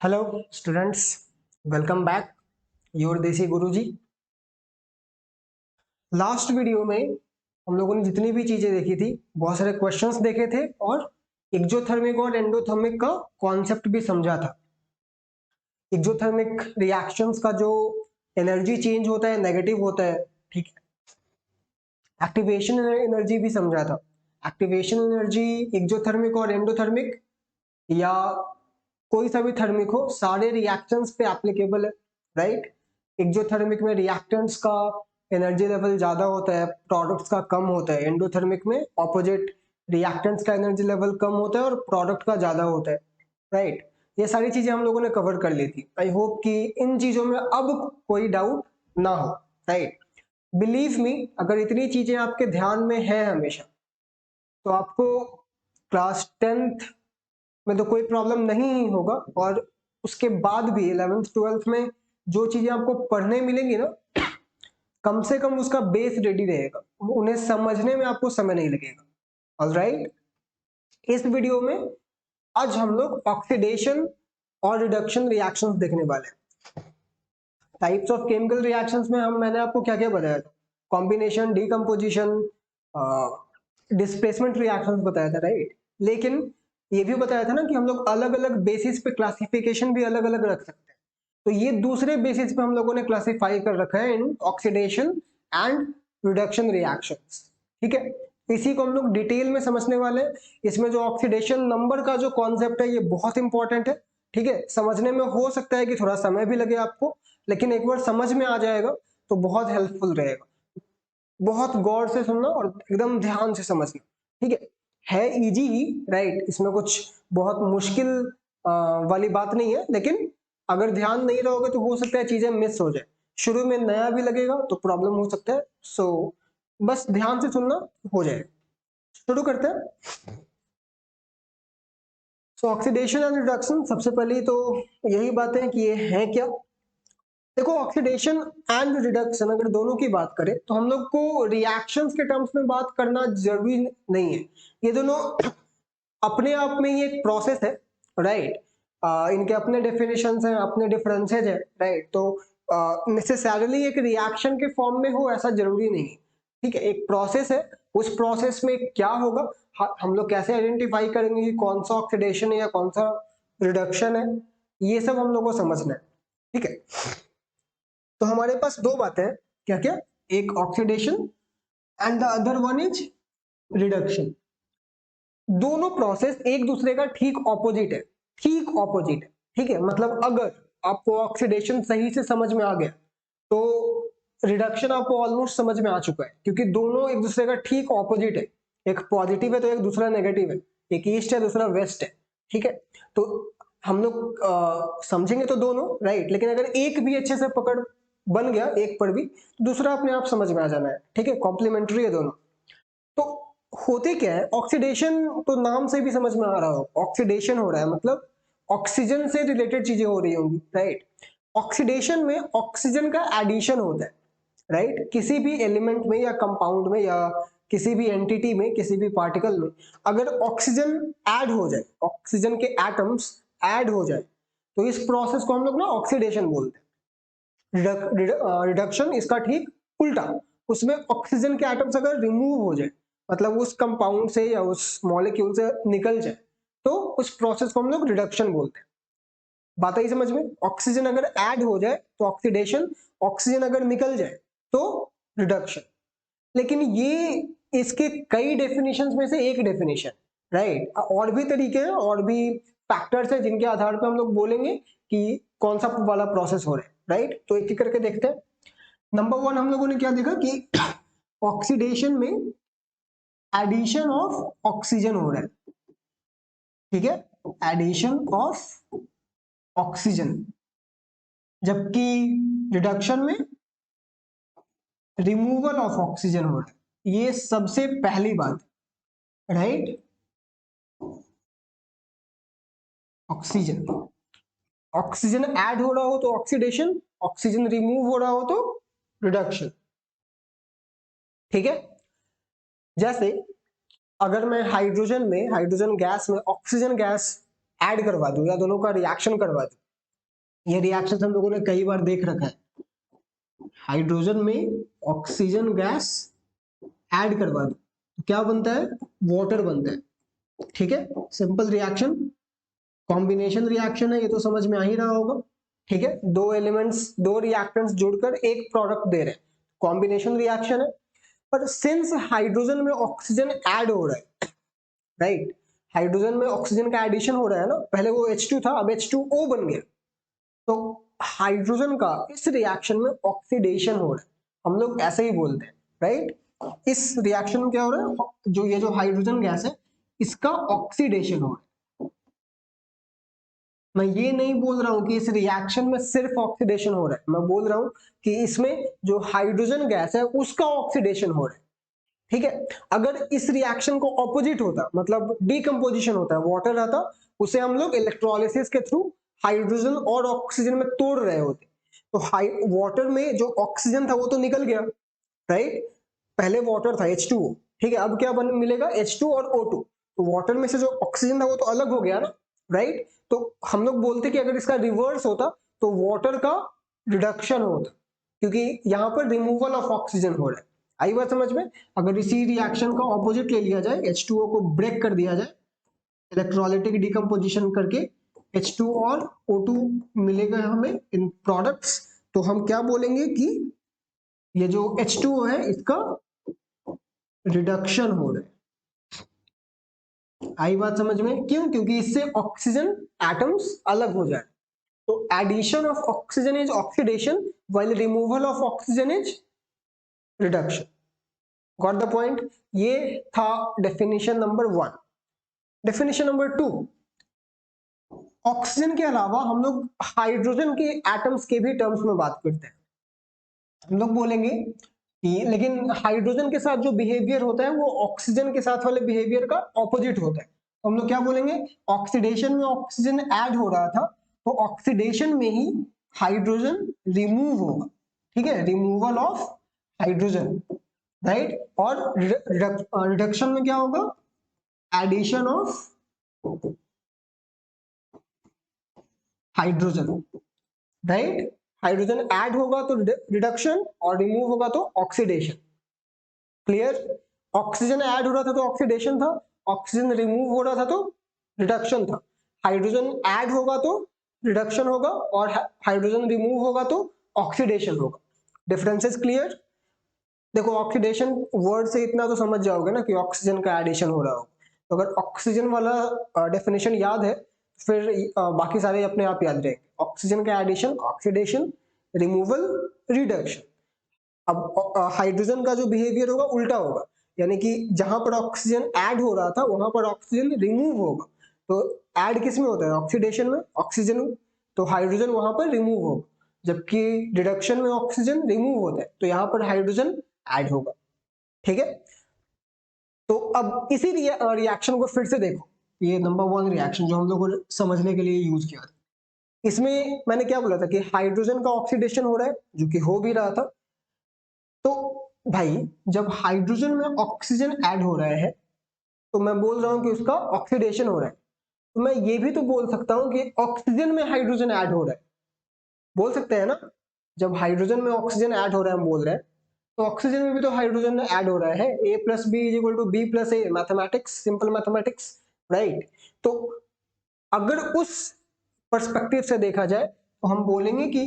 Hello students, welcome back your देसी गुरुजी। Last video में हम लोगों ने जितनी भी चीजें देखी थी, बहुत सारे क्वेश्चंस देखे थे और एक्जोथर्मिक और एंडोथर्मिक का कॉन्सेप्ट भी समझा था। एक्जोथर्मिक रिएक्शंस का जो एनर्जी चेंज होता है नेगेटिव होता है, ठीक है। एक्टिवेशन एनर्जी भी समझा था। एक्टिवेशन एनर्जी एक्जोथर्मिक और एंडोथर्मिक या कोई सा भी थर्मिक हो, सारे रिएक्शंस पे एप्लीकेबल है, राइट। एक्सोथर्मिक में रिएक्टेंट्स का एनर्जी लेवल ज्यादा होता है, प्रोडक्ट्स का कम होता है। एंडोथर्मिक में ऑपोजिट, रिएक्टेंट्स का एनर्जी लेवल कम होता है और प्रोडक्ट का ज्यादा होता है, राइट। ये सारी चीजें हम लोगों ने कवर कर ली थी। आई होप कि इन चीजों में अब कोई डाउट ना हो, राइट। बिलीव मी, अगर इतनी चीजें आपके ध्यान में है हमेशा, तो आपको क्लास 10th में तो कोई प्रॉब्लम नहीं ही होगा। और उसके बाद भी 11th 12th में जो चीजें आपको पढ़ने मिलेंगी ना, कम से कम उसका बेस रेडी रहेगा, उन्हें समझने में आपको समय नहीं लगेगा। ऑलराइट, इस वीडियो में आज हम लोग ऑक्सीडेशन और रिडक्शन रिएक्शंस देखने वाले हैं। टाइप्स ऑफ केमिकल रिएक्शंस में मैंने आपको क्या क्या बताया था? कॉम्बिनेशन, डीकम्पोजिशन, डिस्प्लेसमेंट रिएक्शंस बताया था, राइट। लेकिन ये भी बताया था ना कि हम लोग अलग अलग बेसिस पे क्लासिफिकेशन भी अलग अलग रख सकते हैं। तो ये दूसरे बेसिस पे हम लोगों ने क्लासिफाई कर रखा है in oxidation and reduction reactions, ठीक है। इसी को हम लोग डिटेल में समझने वाले हैं। इसमें जो ऑक्सीडेशन नंबर का जो कॉन्सेप्ट है, ये बहुत इंपॉर्टेंट है, ठीक है। समझने में हो सकता है कि थोड़ा समय भी लगे आपको, लेकिन एक बार समझ में आ जाएगा तो बहुत हेल्पफुल रहेगा। बहुत गौर से सुनना और एकदम ध्यान से समझना, ठीक है इजी ही, राइट। इसमें कुछ बहुत मुश्किल वाली बात नहीं है, लेकिन अगर ध्यान नहीं रहोगे तो हो सकता है चीजें मिस हो जाए। शुरू में नया भी लगेगा तो प्रॉब्लम हो सकता है। सो बस ध्यान से सुनना, हो जाए। शुरू करते हैं। सो ऑक्सीडेशन एंड रिडक्शन, सबसे पहले तो यही बात है कि ये है क्या। देखो, ऑक्सीडेशन एंड रिडक्शन अगर दोनों की बात करें तो हम लोग को रिएक्शंस के टर्म्स में बात करना जरूरी नहीं है। ये दोनों अपने आप में ही एक प्रोसेस है, राइट। इनके अपने डेफिनेशंस हैं, अपने डिफरेंसेज है, राइट। तो नेसेसरली एक रिएक्शन के फॉर्म में हो ऐसा जरूरी नहीं है, ठीक है। एक प्रोसेस है, उस प्रोसेस में क्या होगा, हम लोग कैसे आइडेंटिफाई करेंगे कि कौन सा ऑक्सीडेशन है या कौन सा रिडक्शन है, ये सब हम लोग को समझना है, ठीक है। तो हमारे पास दो बातें हैं, क्या क्या? एक oxidation and the other one is reduction. दोनों प्रोसेस एक दूसरे का ठीक ऑपोजिट है, ठीक ऑपोजिट है, ठीक है। मतलब अगर आपको ऑक्सीडेशन सही से समझ में आ गया तो रिडक्शन आपको ऑलमोस्ट समझ में आ चुका है, क्योंकि दोनों एक दूसरे का ठीक ऑपोजिट है। एक पॉजिटिव है तो एक दूसरा नेगेटिव है, एक ईस्ट है दूसरा वेस्ट है, ठीक है। तो हम लोग समझेंगे तो दोनों, राइट। लेकिन अगर एक भी अच्छे से पकड़ बन गया एक पर भी, तो दूसरा अपने आप समझ में आ जाना है, ठीक है। कॉम्प्लीमेंट्री है दोनों। तो होते क्या है, ऑक्सीडेशन तो नाम से भी समझ में आ रहा हो, ऑक्सीडेशन हो रहा है मतलब ऑक्सीजन से रिलेटेड चीजें हो रही होंगी, राइट। ऑक्सीडेशन में ऑक्सीजन का एडिशन होता है, राइट। किसी भी एलिमेंट में या कंपाउंड में या किसी भी एंटिटी में, किसी भी पार्टिकल में अगर ऑक्सीजन ऐड हो जाए, ऑक्सीजन के एटम्स ऐड हो जाए, तो इस प्रोसेस को हम लोग ना ऑक्सीडेशन बोलते हैं। रिडक्शन इसका ठीक उल्टा, उसमें ऑक्सीजन के एटम्स अगर रिमूव हो जाए, मतलब उस कंपाउंड से या उस मॉलिक्यूल से निकल जाए, तो उस प्रोसेस को हम लोग रिडक्शन बोलते हैं। बात आई समझ में? ऑक्सीजन अगर ऐड हो जाए तो ऑक्सीडेशन, ऑक्सीजन अगर निकल जाए तो रिडक्शन। लेकिन ये इसके कई डेफिनेशंस में से एक डेफिनेशन, राइट। और भी तरीके हैं और भी फैक्टर्स हैं जिनके आधार पर हम लोग बोलेंगे कि कौन सा वाला प्रोसेस हो रहा है, राइट। तो एक एक करके देखते हैं। नंबर वन हम लोगों ने क्या देखा कि ऑक्सीडेशन में एडिशन ऑफ ऑक्सीजन हो रहा है, ठीक है। एडिशन ऑफ ऑक्सीजन, जबकि रिडक्शन में रिमूवल ऑफ ऑक्सीजन हो रहा है। ये सबसे पहली बात, राइट। ऑक्सीजन, ऑक्सीजन ऐड हो रहा हो तो ऑक्सीडेशन, ऑक्सीजन रिमूव हो रहा हो तो रिडक्शन, ठीक है। जैसे अगर मैं हाइड्रोजन गैस में ऑक्सीजन गैस ऐड करवा दूं या दोनों का रिएक्शन करवा दूं, ये रिएक्शन हम लोगों ने कई बार देख रखा है। हाइड्रोजन में ऑक्सीजन गैस ऐड करवा दो तो क्या बनता है, वाटर बनता है। ठीक है, सिंपल रिएक्शन, कॉम्बिनेशन रिएक्शन है, ये तो समझ में आ ही रहा होगा। ठीक है, दो एलिमेंट्स, दो रिएक्टेंट्स जुड़कर एक प्रोडक्ट दे रहे हैं, कॉम्बिनेशन रिएक्शन है। पर सिंस हाइड्रोजन में ऑक्सीजन ऐड हो रहा है, राइट, हाइड्रोजन में ऑक्सीजन का एडिशन हो रहा है ना, पहले वो H2 था, अब H2O बन गया, तो हाइड्रोजन का इस रिएक्शन में ऑक्सीडेशन हो रहा है, हम लोग ऐसे ही बोलते हैं, राइट। इस रिएक्शन में क्या हो रहा है, जो ये जो हाइड्रोजन गैस है इसका ऑक्सीडेशन हो रहा है। मैं ये नहीं बोल रहा हूं कि इस रिएक्शन में सिर्फ ऑक्सीडेशन हो रहा है, मैं बोल रहा हूं कि इसमें जो हाइड्रोजन गैस है उसका ऑक्सीडेशन हो रहा है। ठीक है, अगर इस रिएक्शन को ऑपोजिट होता, मतलब डीकंपोजिशन होता है, वाटर रहता, उसे हम लोग इलेक्ट्रोलिसिस के थ्रू हाइड्रोजन और ऑक्सीजन में तोड़ रहे होते, तो वाटर में जो ऑक्सीजन था वो तो निकल गया, राइट, पहले वाटर था H2O, ठीक है, अब क्या मिलेगा H2 और O2, तो वाटर में से जो ऑक्सीजन था वो तो अलग हो गया ना, राइट। तो हम लोग बोलते कि अगर इसका रिवर्स होता तो वाटर का रिडक्शन होता, क्योंकि यहाँ पर रिमूवल ऑफ ऑक्सीजन हो रहा है। आई बात समझ में, अगर इसी रिएक्शन का ऑपोजिट ले लिया जाए, H2O को ब्रेक कर दिया जाए इलेक्ट्रोलाइटिक डिकम्पोजिशन करके, H2 और O2 मिलेगा हमें इन प्रोडक्ट्स, तो हम क्या बोलेंगे कि ये जो H2O है इसका रिडक्शन हो रहा है। आई बात समझ में, क्यों, क्योंकि इससे ऑक्सीजन एटम्स अलग हो जाए, तो addition of oxygen is oxidation while removal of oxygen is reduction. Got the point, ये था definition number 1। Definition number 2, oxygen के अलावा हम लोग हाइड्रोजन के एटम्स के भी टर्म्स में बात करते हैं। हम लोग बोलेंगे कि लेकिन हाइड्रोजन के साथ जो बिहेवियर होता है वो ऑक्सीजन के साथ वाले बिहेवियर का ऑपोजिट होता है, तो हम लोग क्या बोलेंगे, ऑक्सीडेशन में ऑक्सीजन ऐड हो रहा था, तो ऑक्सीडेशन में ही हाइड्रोजन रिमूव होगा, ठीक है, रिमूवल ऑफ हाइड्रोजन, राइट, और रिडक्शन में क्या होगा, addition of hydrogen, right, hydrogen add होगा तो रिडक्शन और रिमूव होगा तो ऑक्सीडेशन। क्लियर, ऑक्सीजन ऐड हो रहा था तो ऑक्सीडेशन था, ऑक्सीजन रिमूव हो रहा था तो रिडक्शन था, हाइड्रोजन ऐड होगा तो रिडक्शन होगा और हाइड्रोजन रिमूव होगा तो ऑक्सीडेशन होगा। Differences clear. देखो ऑक्सीडेशन वर्ड से इतना तो समझ जाओगे ना कि ऑक्सीजन का एडिशन हो रहा हो, तो अगर ऑक्सीजन वाला डेफिनेशन याद है फिर बाकी सारे अपने आप याद रहेंगे। ऑक्सीजन का एडिशन ऑक्सीडेशन, रिमूवल रिडक्शन। अब हाइड्रोजन का जो बिहेवियर होगा उल्टा होगा, यानी कि जहां पर ऑक्सीजन ऐड हो रहा था वहां पर ऑक्सीजन रिमूव होगा, तो ऐड किस में होता है, ऑक्सीडेशन में, ऑक्सीजन, तो हाइड्रोजन वहां पर रिमूव होगा, जबकि रिडक्शन में ऑक्सीजन रिमूव होता है तो यहाँ पर हाइड्रोजन ऐड होगा। ठीक है, तो अब इसी रिएक्शन को फिर से देखो, ये नंबर 1 रिएक्शन जो हम लोगों ने समझने के लिए यूज किया था, इसमें मैंने क्या बोला था कि हाइड्रोजन का ऑक्सीडेशन हो रहा है, जो कि हो भी रहा था। तो भाई जब हाइड्रोजन में ऑक्सीजन ऐड हो रहा है तो मैं बोल रहा हूं कि उसका ऑक्सीडेशन हो रहा है, तो मैं ये भी तो बोल सकता हूं कि ऑक्सीजन में हाइड्रोजन ऐड हो रहा है, बोल सकते हैं ना, जब हाइड्रोजन में ऑक्सीजन ऐड हो रहा है हम बोल रहे हैं, तो ऑक्सीजन में भी तो हाइड्रोजन ऐड हो रहा है, A plus B is equal to B plus A, mathematics, simple mathematics, right. तो अगर उस पर्सपेक्टिव से देखा जाए तो हम बोलेंगे कि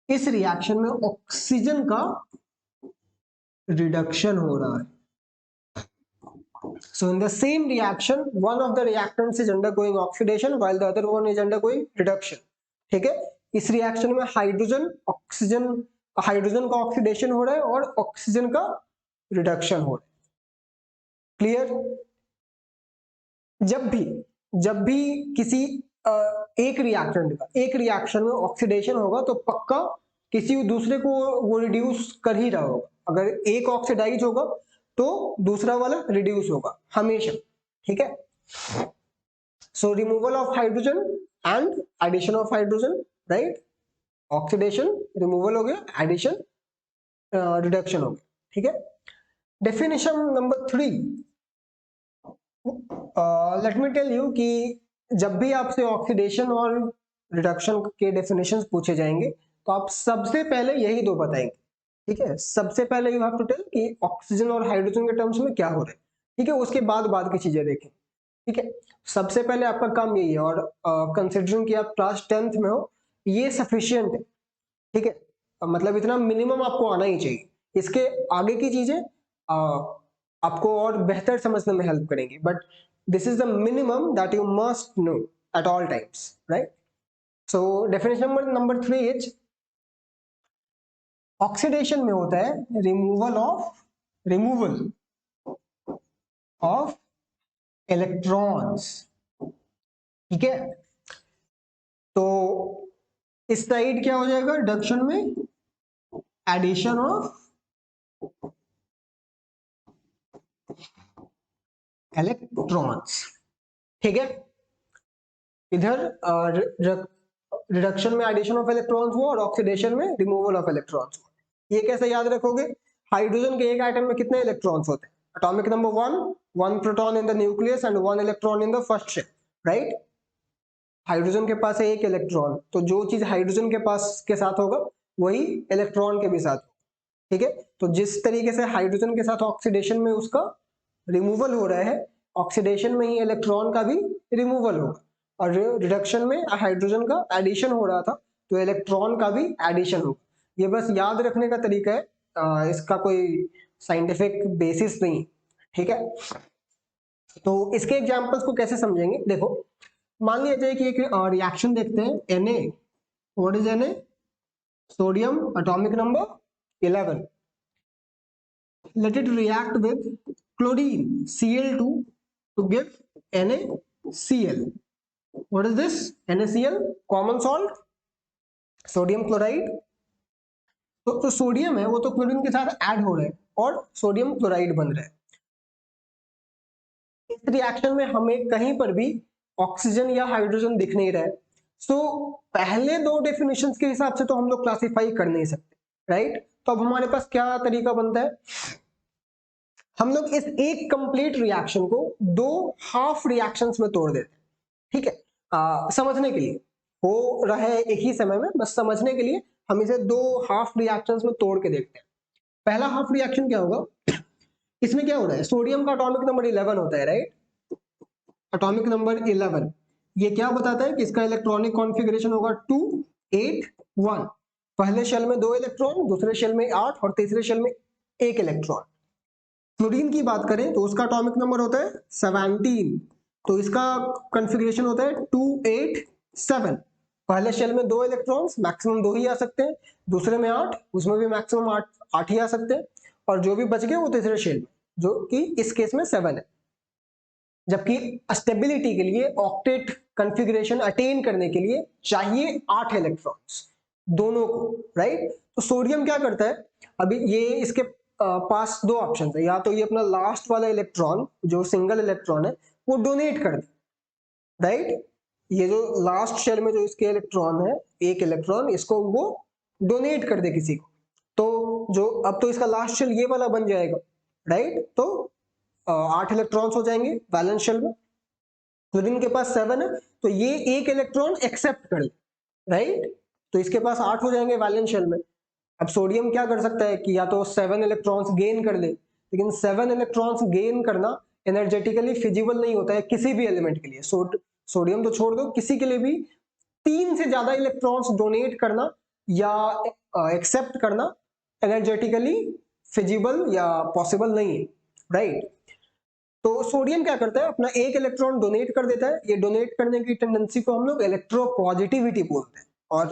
इस रिएक्शन में ऑक्सीजन का रिडक्शन हो रहा है। So in the same reaction, one of the reactants is undergoing oxidation while the other one is undergoing reduction. ठीक है, इस रिएक्शन में हाइड्रोजन ऑक्सीजन, हाइड्रोजन का ऑक्सीडेशन हो रहा है और ऑक्सीजन का रिडक्शन हो रहा है। क्लियर, जब भी किसी एक रिएक्टेंट का एक रिएक्शन में ऑक्सीडेशन होगा तो पक्का किसी दूसरे को वो रिड्यूस कर ही रहा होगा, अगर एक ऑक्सीडाइज होगा तो दूसरा वाला रिड्यूस होगा हमेशा। ठीक है, so removal of hydrogen and addition of hydrogen, right, oxidation removal हो गया, एडिशन रिडक्शन हो गया। ठीक है, definition number 3, let me tell you कि जब भी आपसे ऑक्सीडेशन और रिडक्शन के डेफिनेशंस पूछे जाएंगे तो आप सबसे पहले यही दो बताएंगे, ठीक है। सबसे पहले यू हैव टू टेल कि ऑक्सीजन और हाइड्रोजन के टर्म्स में क्या हो रहा है, ठीक है। उसके बाद की चीजें देखें, ठीक है। सबसे पहले आपका काम यही है, और कंसिडरिंग कि आप क्लास 10th में हो, ये सफिशियंट है, ठीक है। मतलब इतना मिनिमम आपको आना ही चाहिए। इसके आगे की चीजें आपको और बेहतर समझने में हेल्प करेंगी, but this is the minimum that you must know at all times, right. So definition number 3 is oxidation में होता है रिमूवल ऑफ इलेक्ट्रॉन्स, ठीक है। तो इस साइड क्या हो जाएगा, रिडक्शन में एडिशन ऑफ इलेक्ट्रॉन्स, ठीक है। इधर रिडक्शन में एडिशन ऑफ इलेक्ट्रॉन्स हुआ और ऑक्सीडेशन में रिमूवल ऑफ इलेक्ट्रॉन्स हुआ। ये कैसे याद रखोगे, हाइड्रोजन के एक एटम में कितने इलेक्ट्रॉन्स होते हैं, atomic number 1 proton in the nucleus and 1 electron in the first shell, right. Hydrogen के पास है एक इलेक्ट्रॉन, तो जो चीज हाइड्रोजन के पास के साथ होगा वही इलेक्ट्रॉन के भी साथ, ठीक है। तो जिस तरीके से हाइड्रोजन के साथ ऑक्सीडेशन में उसका रिमूवल हो रहा है, ऑक्सीडेशन में ही इलेक्ट्रॉन का भी रिमूवल होगा, और रिडक्शन में हाइड्रोजन का एडिशन हो रहा था तो इलेक्ट्रॉन का भी एडिशन होगा। ये बस याद रखने का तरीका है, इसका कोई साइंटिफिक बेसिस नहीं, ठीक है। तो इसके एग्जांपल्स को कैसे समझेंगे, देखो मान लिया जाए कि एक रिएक्शन देखते हैं Na, what is Na, sodium atomic number 11, let it react with chlorine Cl2 to give NaCl. What is this? NaCl, common salt, sodium chloride. तो सोडियम है वो तो क्लोरीन के साथ ऐड हो रहा है और सोडियम क्लोराइड बन रहा है। इस रिएक्शन में हमें कहीं पर भी ऑक्सीजन या हाइड्रोजन दिख नहीं रहा है, सो पहले दो डेफिनेशंस के हिसाब से तो हम लोग क्लासिफाई कर नहीं सकते, राइट। तो अब हमारे पास क्या तरीका बनता है, हम लोग इस एक कंप्लीट रिएक्शन को दो हाफ रिएक्शंस में तोड़ देते हैं, ठीक है। समझने के लिए हो रहा है एक ही समय में, बस समझने के लिए हम इसे दो हाफ रिएक्शंस में तोड़ के देखते हैं। पहला हाफ रिएक्शन क्या होगा, इसमें क्या हो रहा है, सोडियम का एटॉमिक नंबर 11 होता है, राइट। एटॉमिक नंबर 11 ये क्या बताता है कि इसका इलेक्ट्रॉनिक कॉन्फ़िगरेशन होगा 2 8 1। पहले शेल में 2 इलेक्ट्रॉन, दूसरे शेल में 8 और तीसरे शेल में 1 इलेक्ट्रॉन। क्लोरीन की बात करें तो उसका एटॉमिक नंबर होता है 17, तो इसका कॉन्फ़िगरेशन होता है 2 8 7। पहले शेल में 2 इलेक्ट्रॉन्स, मैक्सिमम 2 ही आ सकते हैं, दूसरे में 8, उसमें भी मैक्सिमम 8 ही आ सकते हैं, और जो भी बच गए वो तीसरे शेल में, जो कि इस केस में 7 है। जबकि स्टेबिलिटी के लिए ऑक्टेट कॉन्फ़िगरेशन अटेन करने के लिए चाहिए 8 इलेक्ट्रॉन्स दोनों को, राइट। तो सोडियम क्या करता है, अभी ये इसके पास दो ऑप्शन है, या तो ये अपना लास्ट वाला इलेक्ट्रॉन जो सिंगल इलेक्ट्रॉन है वो डोनेट कर दे, राइट। ये जो लास्ट शेल में जो इसके इलेक्ट्रॉन है, एक इलेक्ट्रॉन, इसको वो डोनेट कर दे किसी को, तो जो अब तो इसका लास्ट शेल ये वाला बन जाएगा, राइट। तो 8 इलेक्ट्रॉन्स हो जाएंगे वैलेंस शेल में। क्लोरीन के पास 7 है, तो ये एक इलेक्ट्रॉन एक्सेप्ट कर ले, राइट। तो इसके पास 8 हो जाएंगे वैलेंस शेल में। अब सोडियम क्या कर सकता है कि या तो 7 इलेक्ट्रॉन्स गेन कर ले, लेकिन 7 इलेक्ट्रॉन्स गेन करना एनर्जेटिकली फिजिबल नहीं होता है किसी भी एलिमेंट के लिए। सोडियम तो छोड़ दो, किसी के लिए भी 3 से ज्यादा इलेक्ट्रॉन्स डोनेट करना या एक्सेप्ट करना एनर्जेटिकली फिजिबल या पॉसिबल नहीं है, राइट। तो सोडियम क्या करता है, अपना एक इलेक्ट्रॉन डोनेट कर देता है। ये डोनेट करने की टेंडेंसी को हम लोग इलेक्ट्रोपॉजिटिविटी बोलते हैं, और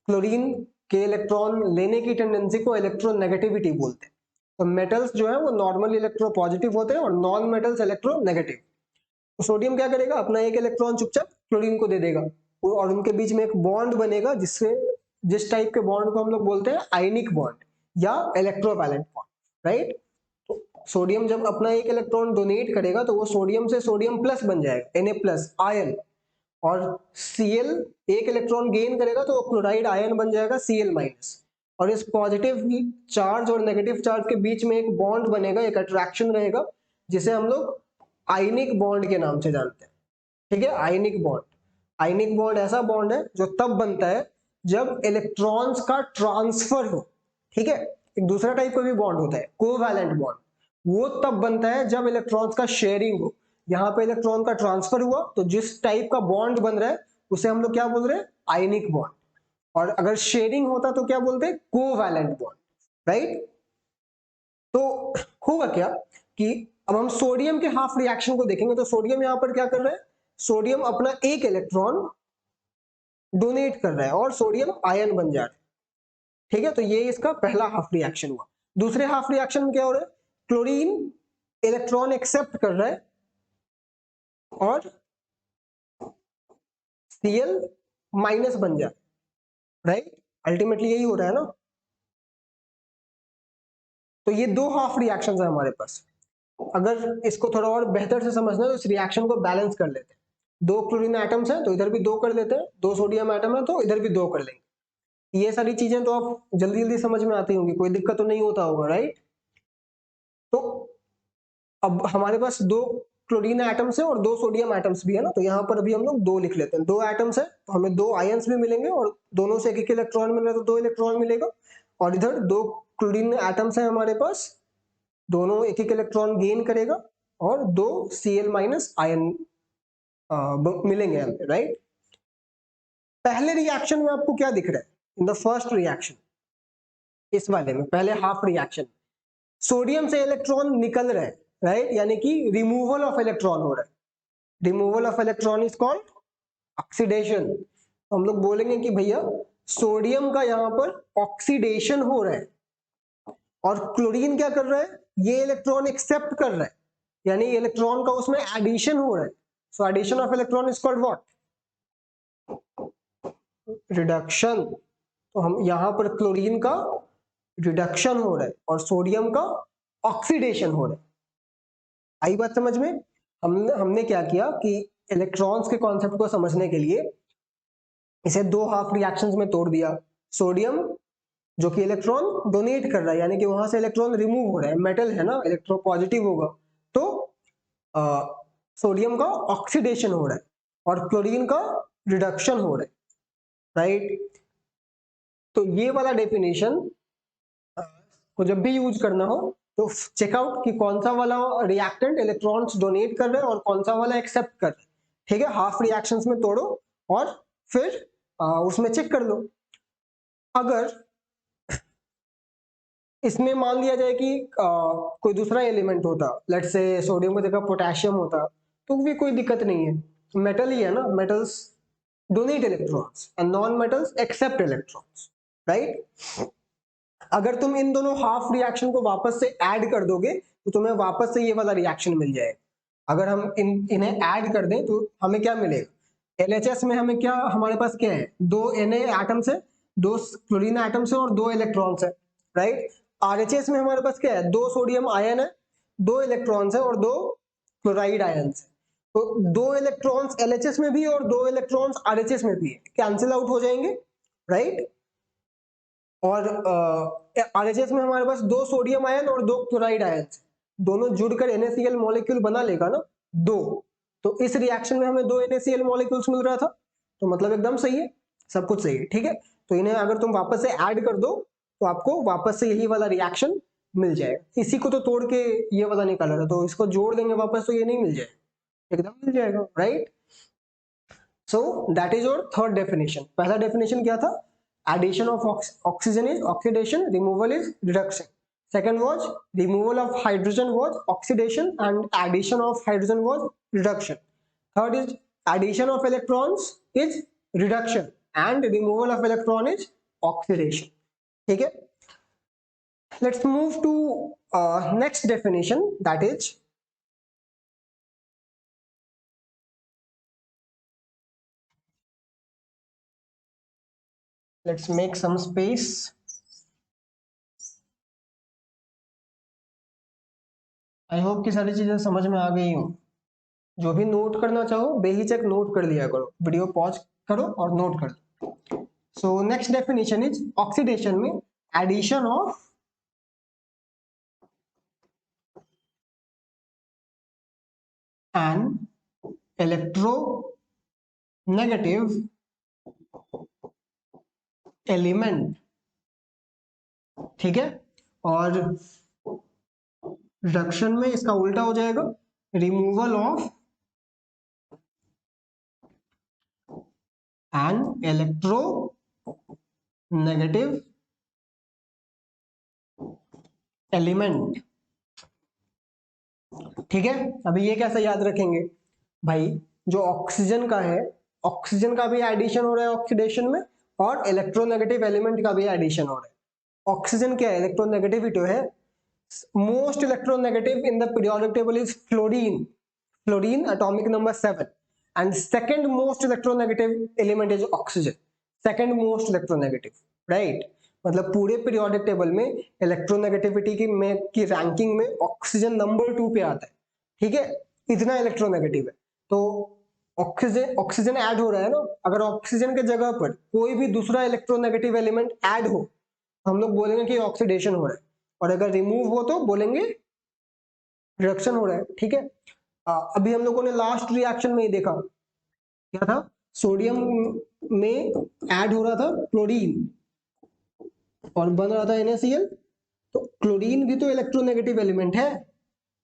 क्लोरीन के इलेक्ट्रॉन लेने की टेंडेंसी को इलेक्ट्रोनेगेटिविटी बोलते हैं। तो मेटल्स जो है वो नॉर्मल इलेक्ट्रोपॉजिटिव होते हैं और नॉन मेटल्स इलेक्ट्रोनेगेटिव। तो सोडियम क्या करेगा, अपना एक इलेक्ट्रॉन चुपचाप क्लोरीन को दे देगा, और उनके बीच में एक बॉन्ड बनेगा, जिससे जिस टाइप के बॉन्ड को हम लोग बोलते हैं आयनिक बॉन्ड या इलेक्ट्रोवैलेंट बॉन्ड, राइट। सोडियम जब अपना एक इलेक्ट्रॉन डोनेट करेगा तो वो सोडियम से सोडियम प्लस बन जाएगा, Na प्लस आयन, और Cl एक इलेक्ट्रॉन गेन करेगा तो वो क्लोराइड आयन बन जाएगा Cl माइनस, और इस पॉजिटिव चार्ज और नेगेटिव चार्ज के बीच में एक बॉन्ड बनेगा, एक अट्रैक्शन रहेगा, जिसे हम लोग आयनिक बॉन्ड के नाम से जानते हैं, ठीक है, आयनिक बॉन्ड। आयनिक बॉन्ड ऐसा बॉन्ड है जो तब बनता है जब इलेक्ट्रॉन्स का ट्रांसफर हो, ठीक है। एक दूसरा टाइप का भी बॉन्ड होता है कोवैलेंट बॉन्ड, वो तब बनता है जब इलेक्ट्रॉन्स का शेयरिंग हो। यहाँ पे इलेक्ट्रॉन का ट्रांसफर हुआ तो जिस टाइप का बॉन्ड बन रहा है उसे हम लोग क्या बोल रहे हैं, आयनिक बॉन्ड। और अगर शेयरिंग होता तो क्या बोलते हैं, कोवैलेंट बॉन्ड, राइट। तो होगा क्या कि अब हम सोडियम के हाफ रिएक्शन को देखेंगे, तो सोडियम यहां पर क्या कर रहा है, सोडियम अपना एक इलेक्ट्रॉन डोनेट कर रहा है और सोडियम आयन बन जा रहा है, ठीक है। तो ये इसका पहला हाफ रिएक्शन हुआ। दूसरे हाफ रिएक्शन में क्या हो रहा है, क्लोरीन इलेक्ट्रॉन एक्सेप्ट कर रहा है और Cl माइनस बन जा रहा है, राइट। अल्टीमेटली यही हो रहा है ना। तो ये दो हाफ रिएक्शंस है हमारे पास। अगर इसको थोड़ा और बेहतर से समझना है तो इस रिएक्शन को बैलेंस कर लेते हैं। दो क्लोरीन एटम्स हैं तो इधर भी दो कर लेते हैं, दो सोडियम एटम है तो इधर भी दो कर लेंगे। ये सारी चीजें तो आप जल्दी जल्दी समझ में आती होंगी, कोई दिक्कत तो नहीं होता होगा, राइट। तो अब हमारे पास दो क्लोरीन एटम्स है और दो सोडियम एटम्स भी है ना, तो यहाँ पर अभी हम लोग दो लिख लेते हैं। दो एटम्स है तो हमें दो आयंस भी मिलेंगे और दोनों से एक एक इलेक्ट्रॉन मिल रहा है तो दो इलेक्ट्रॉन मिलेगा। और इधर दो क्लोरीन एटम्स है हमारे पास, दोनों एक एक इलेक्ट्रॉन गेन करेगा और दो Cl माइनस आयन मिलेंगे हमें, राइट। पहले रिएक्शन में आपको क्या दिख रहा है, इन द फर्स्ट रिएक्शन, इस वाले में पहले हाफ रिएक्शन सोडियम से इलेक्ट्रॉन निकल रहे हैं, राइट, यानी कि रिमूवल ऑफ इलेक्ट्रॉन हो रहा है। Removal of electron is called oxidation. हम लोग बोलेंगे कि भैया सोडियम का यहां पर ऑक्सीडेशन हो रहा है और क्लोरीन क्या कर रहा है, ये इलेक्ट्रॉन एक्सेप्ट कर रहा है, यानी इलेक्ट्रॉन का उसमें एडिशन हो रहा है। So addition of electron is called what, reduction. तो हम यहां पर क्लोरीन का रिडक्शन हो रहा है और सोडियम का ऑक्सीडेशन हो रहा है। आई बात समझ में। हमने हमने क्या किया कि इलेक्ट्रॉन्स के कॉन्सेप्ट को समझने के लिए इसे दो हाफ रिएक्शंस में तोड़ दिया। सोडियम जो कि इलेक्ट्रॉन डोनेट कर रहा है, यानी कि वहां से इलेक्ट्रॉन रिमूव हो रहा है, मेटल है ना, इलेक्ट्रो पॉजिटिव होगा, तो सोडियम का ऑक्सीडेशन हो रहा है और क्लोरीन का रिडक्शन हो रहा है, राइट। तो ये वाला डेफिनेशन को जब भी यूज करना हो तो चेकआउट कि कौन सा वाला रिएक्टेंट इलेक्ट्रॉन्स डोनेट कर रहे हैं और कौन सा वाला एक्सेप्ट कर रहे हैं, ठीक है। हाफ रिएक्शंस में तोड़ो और फिर उसमें चेक कर लो। अगर इसमें मान लिया जाए कि कोई दूसरा एलिमेंट होता, लेट्स से सोडियम की जगह पोटेशियम होता, तो भी कोई दिक्कत नहीं है, मेटल ही है ना, metals donate electrons and non metals accept electrons, right. अगर तुम इन दोनों हाफ रिएक्शन को वापस से ऐड कर दोगे तो तुम्हें वापस से ये वाला रिएक्शन मिल जाएगा। अगर हम इन्हें ऐड कर दें तो हमें क्या मिलेगा, LHS में हमें क्या, हमारे पास क्या है, दो Na एटम्स है, दो क्लोरीन एटम्स है और दो इलेक्ट्रॉन्स है, राइट। RHS में हमारे पास क्या है, दो सोडियम आयन है, दो इलेक्ट्रॉन्स है और दो क्लोराइड आयन्स है। तो दो इलेक्ट्रॉन्स LHS में भी और दो इलेक्ट्रॉन्स RHS में भी है, कैंसिल आउट हो जाएंगे, राइट। और RHS में हमारे पास दो सोडियम आयन और दो क्लोराइड आयन, दोनों जुड़कर NaCl मॉलिक्यूल बना लेगा ना, दो। तो इस रिएक्शन में हमें दो NaCl मॉलिक्यूल्स मिल रहा था, तो मतलब एकदम सही है, सब कुछ सही है, ठीक है। तो इन्हें अगर तुम वापस से ऐड कर दो तो आपको वापस से यही वाला रिएक्शन मिल जाएगा। इसी को तो तोड़ के ये वाला निकाला था, तो इसको जोड़ देंगे वापस तो ये नहीं मिल जाएगा, एकदम मिल जाएगा, right. So that is your third definition. पहला डेफिनेशन क्या था, addition of oxygen is oxidation, removal is reduction. Second was removal of hydrogen was oxidation and addition of hydrogen was reduction. Third is addition of electrons is reduction and removal of electron is oxidation. ठीक है, let's move to next definition, that is let's make some space. I hope कि सारी चीजें समझ में आ गई हो। जो भी नोट करना चाहो बेहिचक नोट कर लिया करो, वीडियो पॉज करो और नोट कर लो। So next definition is oxidation में addition of an electronegative element, ठीक है। और रिडक्शन में इसका उल्टा हो जाएगा, removal of an electronegative element, ठीक है। अभी ये कैसे याद रखेंगे भाई, जो ऑक्सीजन का है, ऑक्सीजन का भी एडिशन हो रहा है ऑक्सीडेशन में, और इलेक्ट्रोनेगेटिव एलिमेंट का भी एडिशन हो रहा है। ऑक्सीजन क्या है, इलेक्ट्रोनेगेटिविटी है। Most electronegative in the periodic table is fluorine, fluorine atomic number 7, and second most electronegative element is oxygen, second most electronegative, right. मतलब पूरे पीरियोडिक टेबल में इलेक्ट्रोनेगेटिविटी की रैंकिंग में ऑक्सीजन नंबर 2 पे आता है, ठीक है। इतना इलेक्ट्रोनेगेटिव है। तो ऑक्सीजन ऐड हो रहा है ना, अगर ऑक्सीजन के जगह पर कोई भी दूसरा इलेक्ट्रोनेगेटिव एलिमेंट ऐड हो, हम लोग बोलेंगे कि ऑक्सीडेशन हो रहा है, और अगर रिमूव हो तो बोलेंगे रिडक्शन हो रहा है, ठीक है। अभी हम लोगों ने लास्ट रिएक्शन में ही देखा, क्या था, सोडियम में ऐड हो रहा था क्लोरीन और बन रहा था NaCl। तो क्लोरीन भी तो इलेक्ट्रोनेगेटिव एलिमेंट है,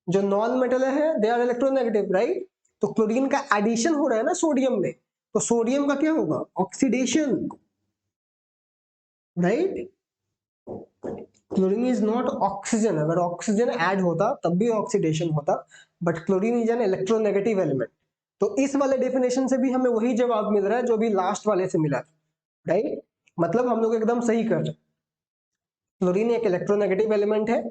जो नॉन मेटल है दे आर इलेक्ट्रोनेगेटिव, राइट। तो क्लोरीन का एडिशन हो रहा है ना सोडियम में, तो सोडियम का क्या होगा, oxidation, right. Chlorine is not oxygen, अगर ऑक्सीजन ऐड होता तब भी ऑक्सीडेशन होता, but chlorine is an electronegative element. तो इस वाले डेफिनेशन से भी हमें वही जवाब मिल रहा है जो भी लास्ट वाले से मिला था, राइट। मतलब हम लोग एकदम सही कर रहे हैं, क्लोरीन एक इलेक्ट्रोनेगेटिव एलिमेंट है,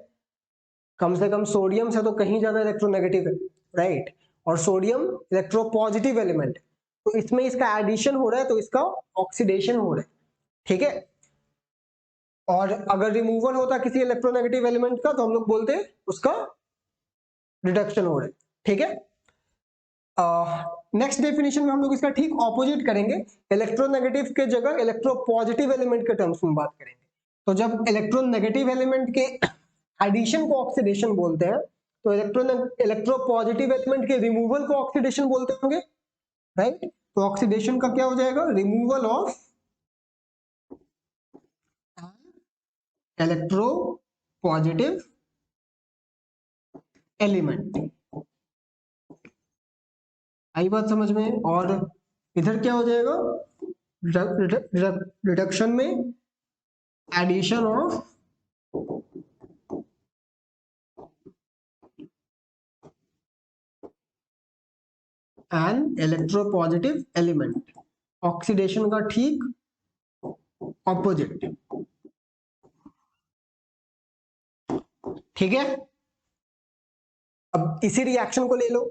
कम से कम सोडियम से तो कहीं ज्यादा इलेक्ट्रोनेगेटिव है, राइट। और सोडियम इलेक्ट्रोपॉजिटिव एलिमेंट है, तो इसमें इसका एडिशन हो रहा है तो इसका ऑक्सीडेशन हो रहा है, ठीक है। और अगर रिमूवल होता किसी इलेक्ट्रोनेगेटिव एलिमेंट का तो हम लोग बोलते उसका रिडक्शन हो रहा है, ठीक है। नेक्स्ट डेफिनेशन में हम लोग इसका ठीक ऑपोजिट करेंगे, इलेक्ट्रोनेगेटिव के जगह इलेक्ट्रोपॉजिटिव एलिमेंट के टर्म्स में बात करेंगे। तो जब इलेक्ट्रोनेगेटिव एलिमेंट के एडिशन को ऑक्सीडेशन बोलते हैं, तो इलेक्ट्रोपॉजिटिव एलिमेंट के रिमूवल को ऑक्सीडेशन बोलते होंगे, राइट। तो ऑक्सीडेशन का क्या हो जाएगा, रिमूवल ऑफ इलेक्ट्रोपॉजिटिव एलिमेंट, आई बात समझ में। और इधर क्या हो जाएगा, रिडक्शन में addition of an electropositive element, oxidation का ठीक ऑपोजिट, ठीक है। अब इसी रिएक्शन को ले लो,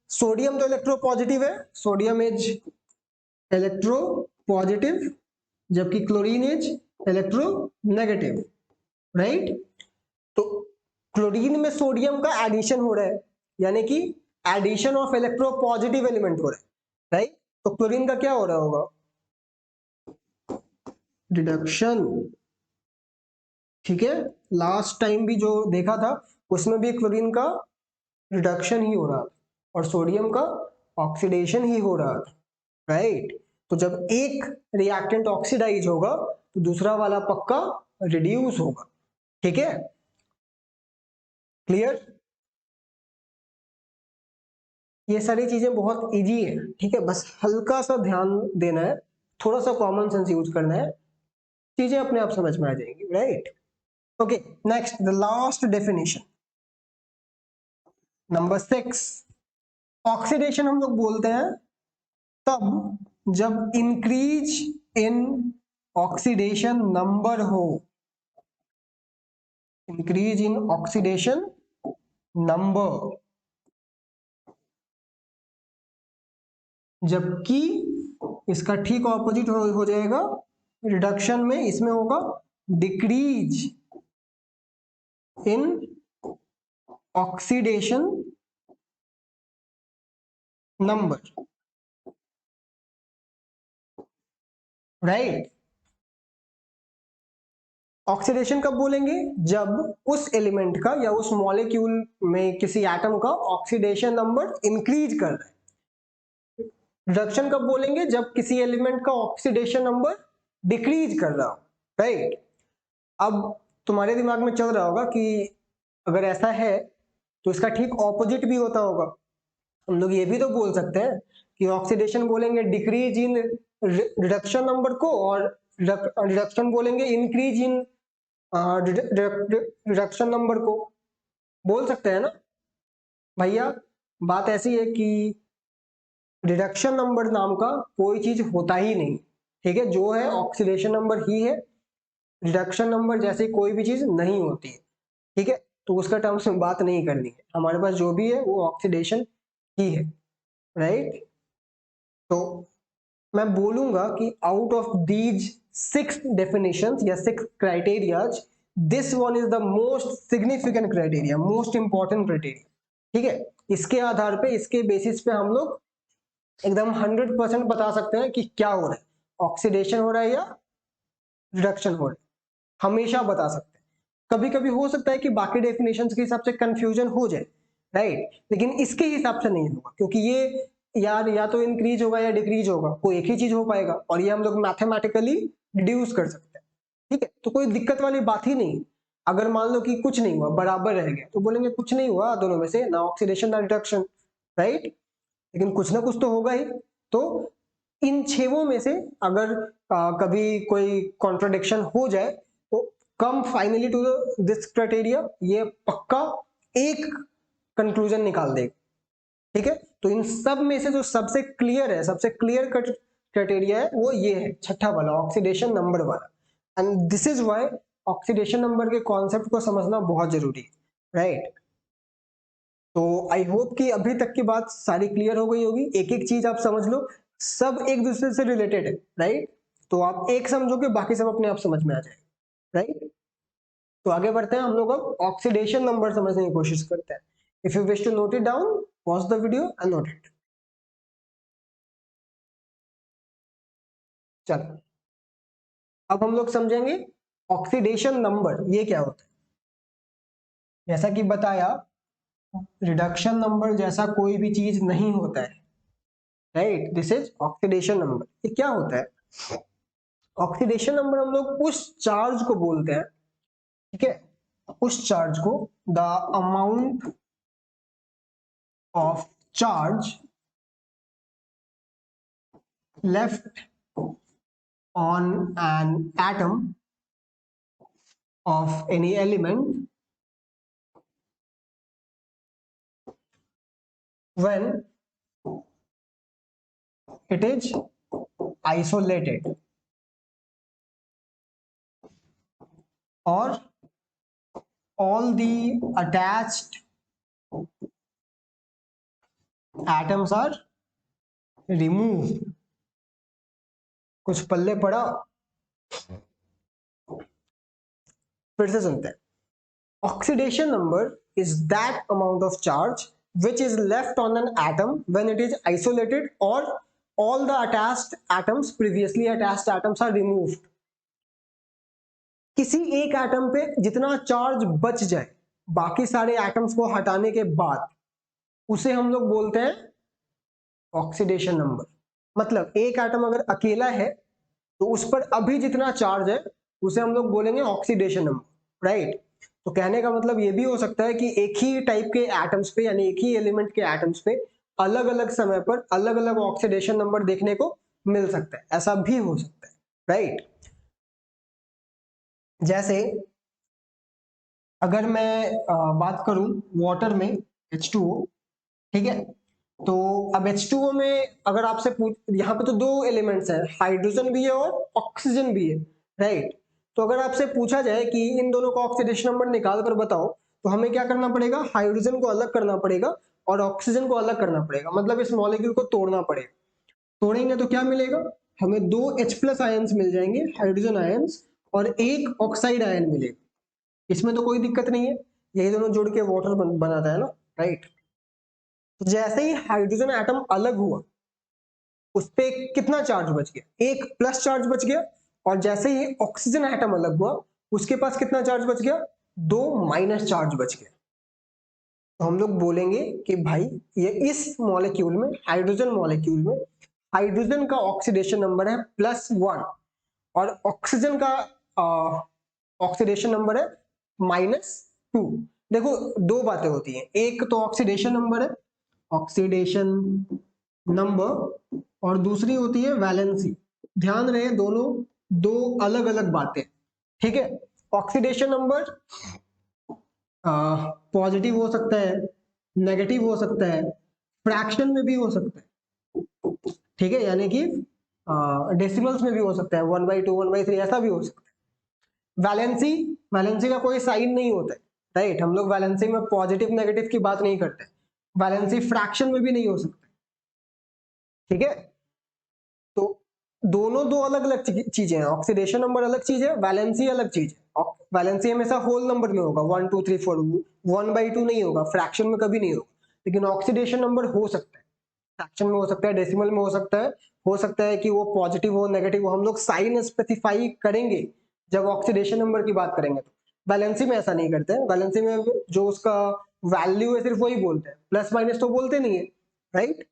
सोडियम तो इलेक्ट्रोपॉजिटिव है, सोडियम इज इलेक्ट्रोपॉजिटिव, जबकि क्लोरीन इज इलेक्ट्रोनेगेटिव, राइट। तो क्लोरीन में सोडियम का एडिशन हो रहा है, यानी कि एडिशन ऑफ इलेक्ट्रोपॉजिटिव एलिमेंट हो रहा है, राइट। तो क्लोरीन का क्या हो रहा होगा, रिडक्शन, ठीक है। लास्ट टाइम भी जो देखा था उसमें भी क्लोरीन का रिडक्शन ही हो रहा था और सोडियम का ऑक्सीडेशन ही हो रहा था, राइट। तो जब एक रिएक्टेंट ऑक्सीडाइज होगा तो दूसरा वाला पक्का रिड्यूस होगा, ठीक है, क्लियर। ये सारी चीजें बहुत इजी है, ठीक है, बस हल्का सा ध्यान देना है, थोड़ा सा कॉमन सेंस यूज करना है, चीजें अपने आप समझ में आ जाएंगी, right. Okay, next the last definition number 6, oxidation हम लोग बोलते हैं तब जब इंक्रीज इन ऑक्सीडेशन नंबर हो, इंक्रीज इन ऑक्सीडेशन नंबर, जबकि इसका ठीक ऑपोजिट हो जाएगा, रिडक्शन में इसमें होगा decrease in oxidation number, right. Oxidation कब बोलेंगे, जब उस एलिमेंट का या उस मॉलिक्यूल में किसी एटम का ऑक्सीडेशन नंबर इंक्रीज कर रहा है, रिडक्शन कब बोलेंगे? जब किसी एलिमेंट का ऑक्सीडेशन नंबर डिक्रीज कर रहा हो, राइट। अब तुम्हारे दिमाग में चल रहा होगा कि अगर ऐसा है तो इसका ठीक ऑपोजिट भी होता होगा। हम लोग ये भी तो बोल सकते हैं कि ऑक्सीडेशन बोलेंगे डिक्रीज इन रिडक्शन नंबर को, और रिडक्शन बोलेंगे इंक्रीज इन रिडक्शन नंबर को। बोल सकते हैं ना भैया? बात ऐसी है कि रिडक्शन नंबर नाम का कोई चीज होता ही नहीं, ठीक है। जो है ऑक्सीडेशन नंबर ही है, रिडक्शन नंबर जैसी कोई भी चीज नहीं होती है, ठीक है। तो उसका टर्म्स में बात नहीं करनी है, हमारे पास जो भी है वो ऑक्सीडेशन ही है, राइट। तो मैं बोलूंगा कि आउट ऑफ दीज 6 डेफिनेशंस या 6 criterias, this one is the most significant criteria, most important criteria, ठीक है। इसके आधार पे, इसके बेसिस पे हम लोग एकदम 100% बता सकते हैं कि क्या हो रहा है, ऑक्सीडेशन हो रहा है या रिडक्शन हो रहा है, हमेशा बता सकते हैं। कभी कभी हो सकता है कि बाकी डेफिनेशंस के हिसाब से कंफ्यूजन हो जाए, राइट, लेकिन इसके हिसाब से नहीं होगा, क्योंकि ये यार या तो इंक्रीज होगा या डिक्रीज होगा, कोई एक ही चीज हो पाएगा, और ये हम लोग मैथमेटिकली डिड्यूस कर सकते हैं, ठीक है। तो कोई दिक्कत वाली बात ही नहीं। अगर मान लो कि कुछ नहीं हुआ, बराबर रह गया, तो बोलेंगे कुछ नहीं हुआ दोनों में से, ना ऑक्सीडेशन ना रिडक्शन, राइट। लेकिन कुछ ना कुछ तो होगा ही। तो इन छेवों में से अगर कभी कोई कॉन्ट्रडिक्शन हो जाए तो कम फाइनली टू दिस क्राइटेरिया, ये पक्का एक कंक्लूजन निकाल देगा, ठीक है। तो इन सब में से जो सबसे क्लियर है, सबसे क्लियर कट क्राइटेरिया है, वो ये है, छठा वाला, ऑक्सीडेशन नंबर वाला। And this is why oxidation number के कॉन्सेप्ट को समझना बहुत जरूरी है, राइट। तो आई होप कि अभी तक की बात सारी क्लियर हो गई होगी, एक एक चीज आप समझ लो, सब एक दूसरे से रिलेटेड है, राइट। तो आप एक समझोगे, बाकी सब अपने आप समझ में आ जाएगा, राइट। तो आगे बढ़ते हैं, हम लोग अब ऑक्सीडेशन नंबर समझने की कोशिश करते हैं। If you wish to note it down, pause the video and note it. चलो, अब हम लोग समझेंगे ऑक्सीडेशन नंबर ये क्या होता है। जैसा कि बताया, रिडक्शन नंबर जैसा कोई भी चीज नहीं होता है, right. This is oxidation number. ये क्या होता है? ऑक्सीडेशन नंबर हम लोग उस चार्ज को बोलते हैं, ठीक है, उस चार्ज को, the amount of charge left on an atom of any element when it is isolated, or all the attached atoms are removed। कुछ पल्ले पड़ा? फिर से सुनते हैं। Oxidation number is that amount of charge which is left on an atom when it is isolated, or all the attached atoms, previously attached atoms, are removed। किसी एक atom पे जितना चार्ज बच जाए बाकी सारे एटम्स को हटाने के बाद, उसे हम लोग बोलते हैं ऑक्सीडेशन नंबर। मतलब एक एटम अगर अकेला है तो उस पर अभी जितना चार्ज है उसे हम लोग बोलेंगे ऑक्सीडेशन नंबर, राइट। तो कहने का मतलब ये भी हो सकता है कि एक ही टाइप के एटम्स पे, यानी एक ही एलिमेंट के एटम्स पे अलग अलग समय पर अलग अलग ऑक्सीडेशन नंबर देखने को मिल सकता है, ऐसा भी हो सकता है, राइट। जैसे अगर मैं बात करूं वाटर में H2O, ठीक है। तो अब H2O में अगर आपसे पूछ, यहाँ पे तो दो एलिमेंट्स हैं, हाइड्रोजन भी है और ऑक्सीजन भी है, राइट। तो अगर आपसे पूछा जाए कि इन दोनों का ऑक्सीडेशन नंबर निकाल कर बताओ, तो हमें क्या करना पड़ेगा? हाइड्रोजन को अलग करना पड़ेगा और ऑक्सीजन को अलग करना पड़ेगा, मतलब इस मॉलिक्यूल को तोड़ना पड़ेगा। तोड़ेंगे तो क्या मिलेगा? हमें दो H+ आयंस मिल जाएंगे, हाइड्रोजन आयंस, और एक ऑक्साइड आयन मिलेगा। इसमें तो कोई दिक्कत नहीं है, यही दोनों जोड़ के वाटर बनाता है ना, राइट। तो जैसे ही हाइड्रोजन एटम अलग हुआ, उस पे कितना चार्ज बच गया? एक प्लस चार्ज बच गया। और जैसे ही ऑक्सीजन एटम अलग हुआ, उसके पास कितना चार्ज बच गया? दो माइनस चार्ज बच गया। तो हम लोग बोलेंगे कि भाई ये इस मॉलिक्यूल में, हाइड्रोजन मॉलिक्यूल में हाइड्रोजन का ऑक्सीडेशन नंबर है +1 और ऑक्सीजन का ऑक्सीडेशन नंबर है -2। देखो दो बातें होती हैं, एक तो ऑक्सीडेशन नंबर है, ऑक्सीडेशन नंबर, और दूसरी होती है वैलेंसी। ध्यान रहे दोनों दो अलग अलग बातें, ठीक है। ऑक्सीडेशन नंबर पॉजिटिव हो सकता है, नेगेटिव हो सकता है, फ्रैक्शन में भी हो सकता है, ठीक है, यानी कि डेसिमल्स में भी हो सकता है, 1/2 1/3 ऐसा भी हो सकता है। वैलेंसी, वैलेंसी का कोई साइन नहीं होता है, राइट। हम लोग वैलेंसी में पॉजिटिव नेगेटिव की बात नहीं करते, वैलेंसी फ्रैक्शन में भी नहीं हो सकता, ठीक है। तो दोनों दो अलग अलग चीजें हैं, ऑक्सीडेशन नंबर अलग चीज है, वैलेंसी अलग चीज है। वैलेंसी हमेशा होल नंबर में होगा, 1 2 3 4, 1/2 नहीं होगा, फ्रैक्शन में कभी नहीं होगा। लेकिन ऑक्सीडेशन नंबर हो सकता है, फ्रैक्शन में हो सकता है, डेसिमल में हो सकता है कि वो पॉजिटिव हो नेगेटिव हो, हम लोग साइन स्पेसिफाई करेंगे जब ऑक्सीडेशन नंबर की बात करेंगे। तो वैलेंसी में ऐसा नहीं करते हैं, वैलेंसी में जो उसका वैल्यू है सिर्फ वही बोलते हैं, प्लस माइनस तो बोलते नहीं है, राइट।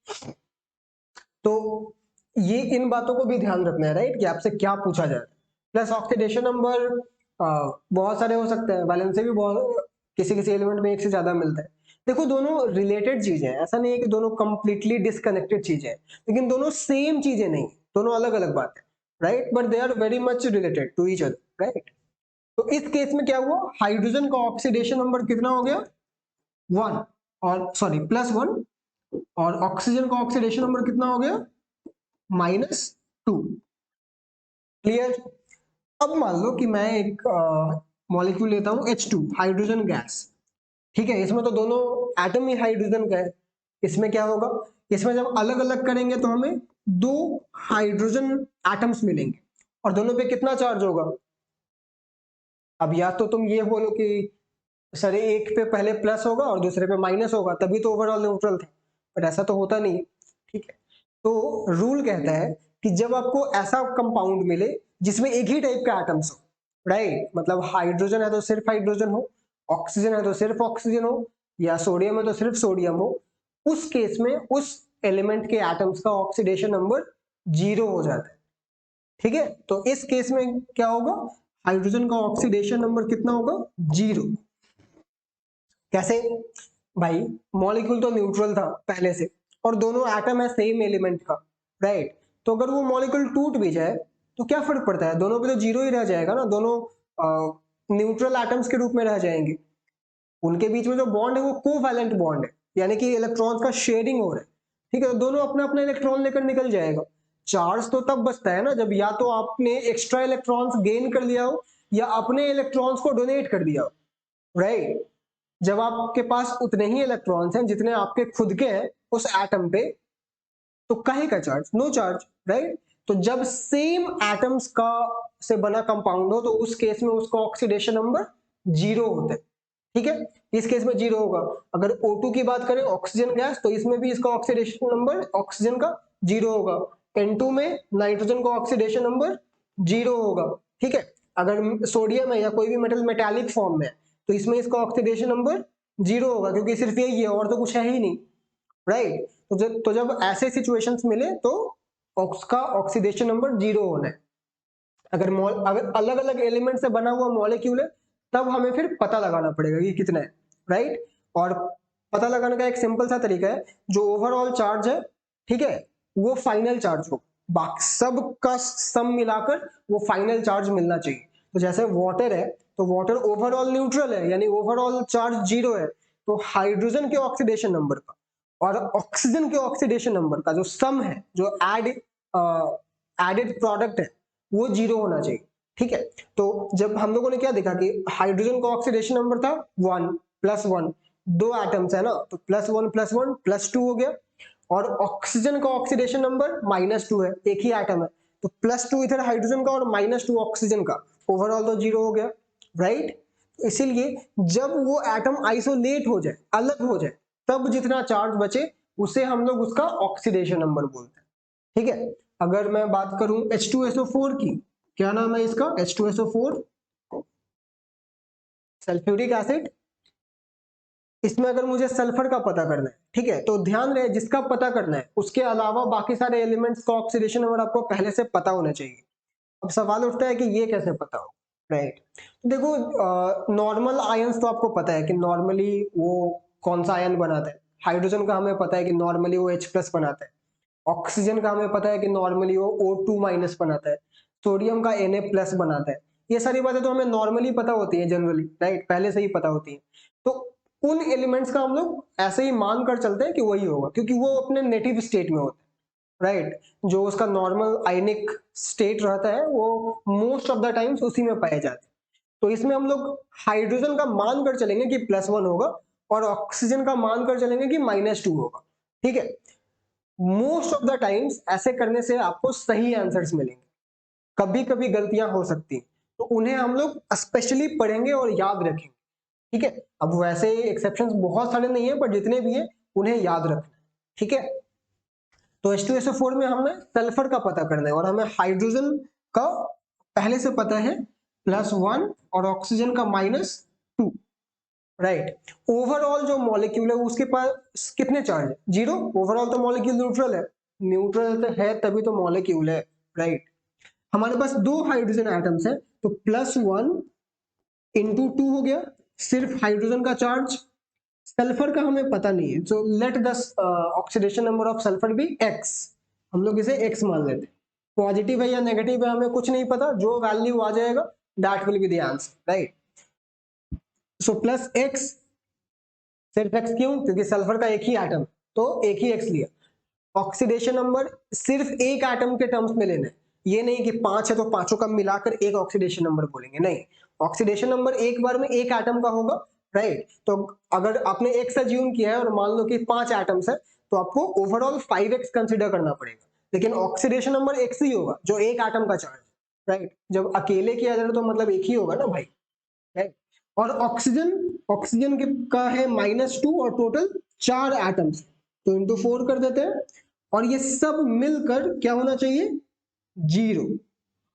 तो ये इन बातों को भी ध्यान रखना है, राइट, कि आपसे क्या पूछा जाए। प्लस ऑक्सीडेशन नंबर बहुत सारे हो सकते हैं, वैलेंसी भी बहुत किसी किसी एलिमेंट में एक से ज्यादा मिलता है। देखो दोनों रिलेटेड चीजें हैं, ऐसा नहीं है कि दोनों कंप्लीटली डिस्कनेक्टेड चीजें हैं, लेकिन दोनों सेम चीजें नहीं, दोनों अलग अलग बात है, right, but they are very much related to each other, right. तो इस केस में क्या हुआ, हाइड्रोजन का ऑक्सीडेशन नंबर कितना हो गया, 1, और सॉरी +1, और ऑक्सीजन का ऑक्सीडेशन नंबर कितना हो गया, -2। क्लियर। अब मान लो कि मैं एक मॉलिक्यूल लेता हूं H2, हाइड्रोजन गैस, ठीक है। इसमें तो दोनों एटम ही हाइड्रोजन का है। इसमें क्या होगा, इसमें जब अलग अलग करेंगे तो हमें दो हाइड्रोजन एटम्स मिलेंगे, और दोनों पे कितना चार्ज होगा। अब या तो तुम ये बोलो कि सर एक पे पहले प्लस होगा और दूसरे पे माइनस होगा, तभी तो ओवरऑल न्यूट्रल था, बट ऐसा तो होता नहीं, ठीक है। तो रूल कहता है कि जब आपको ऐसा कंपाउंड मिले जिसमें एक ही टाइप का एटम्स हो, राइट, मतलब हाइड्रोजन है तो सिर्फ हाइड्रोजन हो, ऑक्सीजन है तो सिर्फ ऑक्सीजन हो, या सोडियम है तो सिर्फ सोडियम हो, उस केस में उस एलिमेंट के एटम्स का ऑक्सीडेशन नंबर 0 हो जाता है, ठीक है। तो इस केस में क्या होगा, हाइड्रोजन का ऑक्सीडेशन नंबर कितना होगा, 0। कैसे भाई, मॉलिक्यूल तो न्यूट्रल था पहले से, और दोनों एटम है सेम एलिमेंट का, राइट। तो अगर वो मॉलिक्यूल टूट भी जाए तो क्या फर्क पड़ता है, दोनों पे तो 0 ही रह जाएगा ना, दोनों न्यूट्रल एटम्स के रूप में रह जाएंगे। उनके बीच में जो बॉन्ड है वो कोवैलेंट बॉन्ड है, यानी कि इलेक्ट्रॉन्स का शेयरिंग हो रहा है, ठीक है। तो दोनों अपना अपना इलेक्ट्रॉन लेकर निकल जाएगा। चार्ज तो तब बचता है ना जब या तो आपने एक्स्ट्रा इलेक्ट्रॉन्स गेन कर लिया हो या अपने इलेक्ट्रॉन्स को डोनेट कर दिया हो, राइट। जब आपके पास उतने ही इलेक्ट्रॉन्स हैं जितने आपके खुद के हैं उस एटम पे, तो काहे का चार्ज, नो चार्ज, राइट। तो जब सेम एटम्स का से बना कंपाउंड हो तो उस केस में उसका ऑक्सीडेशन नंबर 0 होता है, ठीक है। इस केस में 0 होगा। अगर O2 की बात करें, ऑक्सीजन गैस, तो इसमें भी इसका ऑक्सीडेशन नंबर ऑक्सीजन का 0 होगा। N2 में नाइट्रोजन का ऑक्सीडेशन नंबर 0 होगा, ठीक है। अगर सोडियम है या कोई भी मेटल मेटालिक फॉर्म में है तो इसमें इसका ऑक्सीडेशन नंबर 0 होगा, क्योंकि सिर्फ यही है और तो कुछ है ही नहीं, राइट। तो जब ऐसे सिचुएशंस मिले तो उसका ऑक्सीडेशन नंबर 0 होना है। अगर अलग अलग एलिमेंट से बना हुआ मॉलिक्यूल है तब हमें फिर पता लगाना पड़ेगा कि कितना है, राइट। और पता लगाने का एक सिंपल सा तरीका है, जो ओवरऑल चार्ज है, ठीक है, वो फाइनल चार्ज हो, बाकी सब का सम मिलाकर वो फाइनल चार्ज मिलना चाहिए। तो जैसे वाटर है तो वाटर ओवरऑल न्यूट्रल है, यानी ओवरऑल चार्ज 0 है, तो हाइड्रोजन के ऑक्सीडेशन नंबर का और ऑक्सीजन के ऑक्सीडेशन नंबर का जो सम है, जो एडेड प्रोडक्ट है, वो 0 होना चाहिए, ठीक है। तो जब हम लोगों ने क्या देखा कि हाइड्रोजन का ऑक्सीडेशन नंबर था 1 +1, दो एटम्स है ना, तो +1 +1 +2 हो गया, और ऑक्सीजन का ऑक्सीडेशन नंबर -2 है, एक ही एटम है, तो +2 इधर हाइड्रोजन का और -2 ऑक्सीजन का, ओवरऑल तो 0 हो गया, राइट। इसीलिए जब वो एटम आइसोलेट हो जाए, अलग हो जाए, तब जितना चार्ज बचे उसे हम लोग उसका ऑक्सीडेशन नंबर बोलते हैं, ठीक है। अगर मैं बात करूं H2SO4 की, क्या नाम है इसका, H2SO4 सल्फ्यूरिक एसिड, इसमें अगर मुझे सल्फर का पता करना है, ठीक है, तो ध्यान रहे जिसका पता करना है उसके अलावा बाकी सारे एलिमेंट्स का ऑक्सीडेशन नंबर आपको पहले से पता होना चाहिए। अब सवाल उठता है कि ये कैसे पता हो, राइट? तो देखो नॉर्मल आयंस तो आपको पता है कि नॉर्मली वो कौन सा आयन बनाता है। हाइड्रोजन का हमें पता है कि नॉर्मली वो H+ बनाता है। ऑक्सीजन का हमें पता है कि नॉर्मली वो O2- बनाता है। सोडियम का Na+ बनाता है। ये सारी बातें तो हमें नॉर्मली पता होती है, जनरली, राइट, पहले से ही पता होती है। तो उन एलिमेंट्स का हम लोग ऐसे ही मान कर चलते हैं कि वही होगा, क्योंकि वो अपने नेटिव स्टेट में होता है, राइट। जो उसका नॉर्मल आयनिक स्टेट रहता है वो मोस्ट ऑफ द टाइम्स उसी में पाए जाते हैं। तो इसमें हम लोग हाइड्रोजन का मान कर चलेंगे कि +1 होगा और ऑक्सीजन का मान कर चलेंगे कि -2 होगा, ठीक है। मोस्ट ऑफ द टाइम्स ऐसे करने से आपको सही आंसर्स मिलेंगे, कभी कभी गलतियां हो सकती हैं, तो उन्हें हम लोग स्पेशली पढ़ेंगे और याद रखेंगे, ठीक है। अब वैसे एक्सेप्शंस बहुत सारे नहीं है, पर जितने भी हैं उन्हें याद रखना, ठीक है। तो H2SO4 में हमें सल्फर का पता करना है और हमें हाइड्रोजन का पहले से पता है +1 और ऑक्सीजन का -2, राइट। ओवरऑल जो मॉलिक्यूल है उसके पास कितने चार्ज है? 0। ओवरऑल तो मॉलिक्यूल न्यूट्रल है, न्यूट्रल है तभी तो मॉलिक्यूल है, राइट। हमारे पास 2 हाइड्रोजन एटम्स है, तो +1 इंटू 2 हो गया सिर्फ हाइड्रोजन का चार्ज। सल्फर का हमें पता नहीं है, so let the oxidation number of sulphur be x। हम लोग इसे x मान लेते हैं। पॉजिटिव है या नेगेटिव है हमें कुछ नहीं पता, जो वैल्यू आ जाएगा that will be the answer, right. So +x, सिर्फ x क्यों? क्योंकि सल्फर का एक ही एटम, तो एक ही x लिया। ऑक्सीडेशन नंबर सिर्फ एक एटम के टर्म्स में लेना है, ये नहीं कि 5 है तो पांचों का मिलाकर एक ऑक्सीडेशन नंबर बोलेंगे, नहीं। ऑक्सीडेशन नंबर एक बार में एक एटम का होगा, राइट। तो अगर आपने x अज्यूम किया है और मान लो कि 5 एटम्स है, तो आपको ओवरऑल 5x कंसीडर करना पड़ेगा, लेकिन ऑक्सीडेशन नंबर x ही होगा जो एक एटम का चार्ज, राइट। जब अकेले किया जाए तो मतलब एक ही होगा ना भाई, राइट। और ऑक्सीजन, ऑक्सीजन का है -2 और टोटल 4 एटम्स, तो इंटू 4 कर देते हैं और ये सब मिलकर क्या होना चाहिए? 0,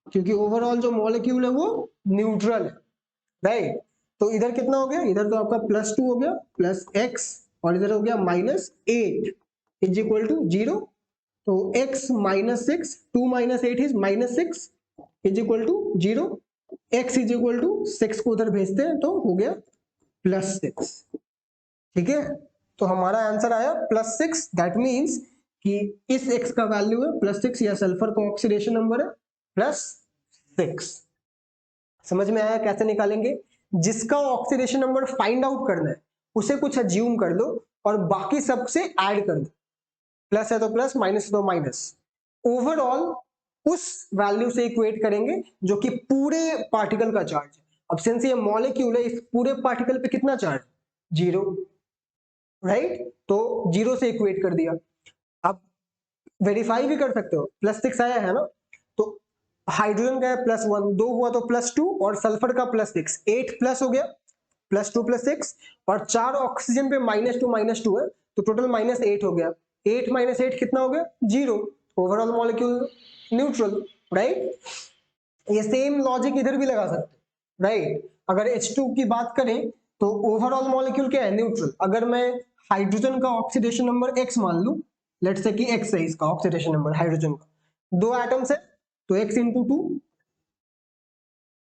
क्योंकि ओवरऑल जो मॉलिक्यूल है वो न्यूट्रल है, राइट। तो इधर कितना हो गया? इधर तो आपका +2 हो गया +x और इधर हो गया -8 इज इक्वल टू 0। तो x -6, 2 - 8 is -6 is equal to 0। x is equal to 6 को उधर भेजते हैं तो हो गया +6, ठीक है। तो हमारा आंसर आया +6, दैट मीन्स कि इस x का वैल्यू है +6 या सल्फर का ऑक्सीडेशन नंबर है +6। समझ में आया कैसे निकालेंगे? जिसका ऑक्सीडेशन नंबर फाइंड आउट करना है उसे कुछ अज्यूम कर लो और बाकी सबसे ऐड कर दो, प्लस है तो प्लस, माइनस है तो माइनस। ओवरऑल उस वैल्यू से इक्वेट करेंगे जो कि पूरे पार्टिकल का चार्ज है। अब सिंस ये मॉलिक्यूल है, इस पूरे पार्टिकल पे कितना चार्ज? 0, राइट। तो 0 से इक्वेट कर दिया। अब वेरीफाई भी कर सकते हो, +6 आया है ना, तो हाइड्रोजन का है +1, 2 हुआ तो +2 और सल्फर का +6, 8 प्लस हो गया, +2 +6 और 4 ऑक्सीजन पे -2 है, तो टोटल -8 हो गया। 8 - 8 कितना हो गया? 0। Overall molecule neutral, right. ये सेम लॉजिक इधर भी लगा सकते हैं, राइट। अगर H2 की बात करें तो ओवरऑल मॉलिक्यूल क्या है? न्यूट्रल। अगर मैं हाइड्रोजन का ऑक्सीडेशन नंबर x मान लूं, लेट्स से कि x है इसका ऑक्सीडेशन नंबर हाइड्रोजन का, 2 एटम्स है तो x इंटू 2,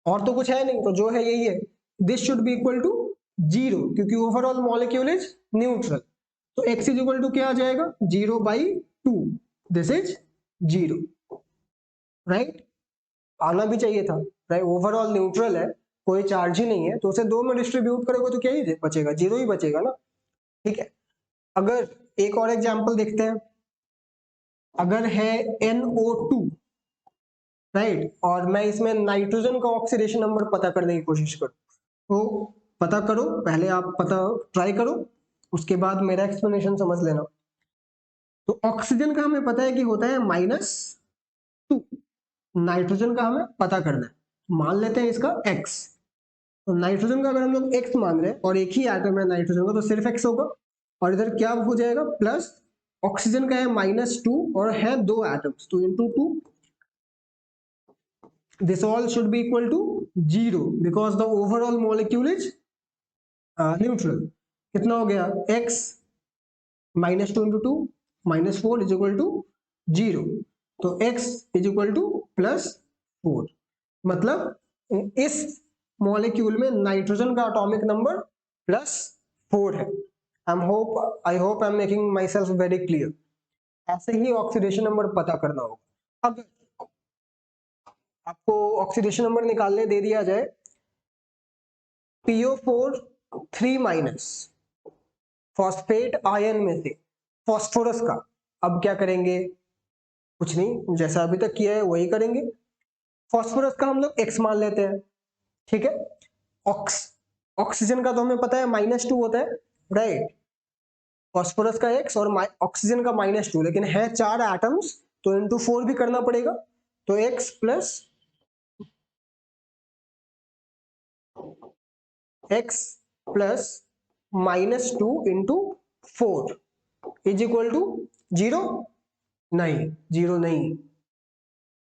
और तो कुछ है नहीं, तो जो है यही है। This should be equal to 0 क्योंकि ओवरऑल मॉलिक्यूल इज न्यूट्रल। तो x इज इक्वल टू क्या आ जाएगा? 0/2, दिस इज 0, राइट। आना भी चाहिए था, राइट। ओवरऑल न्यूट्रल है, कोई चार्ज ही नहीं है, तो उसे 2 में डिस्ट्रीब्यूट करोगे तो क्या ही बचेगा? 0 ही बचेगा ना, ठीक है। अगर एक और एग्जांपल देखते हैं, अगर है NO2, राइट, और मैं इसमें नाइट्रोजन का ऑक्सीडेशन नंबर पता करने की कोशिश करूं, तो पता करो, पहले आप पता ट्राई करो, उसके बाद मेरा एक्सप्लेनेशन समझ लेना। तो ऑक्सीजन का हमें पता है कि होता है -2, नाइट्रोजन का हमें पता करना है, मान लेते हैं इसका x। तो नाइट्रोजन का अगर हम लोग x मान रहे हैं और एक ही एटम है नाइट्रोजन का, तो सिर्फ x होगा और इधर क्या हो जाएगा? प्लस ऑक्सीजन का है -2 और है 2 एटम्स, तो into 2, this all should be equal to 0 because the overall molecule is neutral. कितना हो गया, x -2 into 2 -4 is equal to 0, तो x इज इक्वल टू +4, मतलब इस मॉलिक्यूल में नाइट्रोजन का एटॉमिक नंबर +4 है। I hope I am making my self very clear. ऐसे ही ऑक्सीडेशन नंबर पता करना होगा। अब आपको ऑक्सीडेशन नंबर निकालने दे दिया जाए PO4 3- फॉस्फेट आयन में से फास्फोरस का, अब क्या करेंगे, कुछ नहीं, जैसा अभी तक किया है वही करेंगे। फास्फोरस का हम लोग X मान लेते हैं, ठीक है। ऑक्सीजन का तो हमें पता है -2 होता है, राइट। फास्फोरस का X और ऑक्सीजन का -2, लेकिन है 4 एटम्स तो इंटू 4 भी करना पड़ेगा, तो X plus -2 into 4 is equal to 0। नहीं, 0 नहीं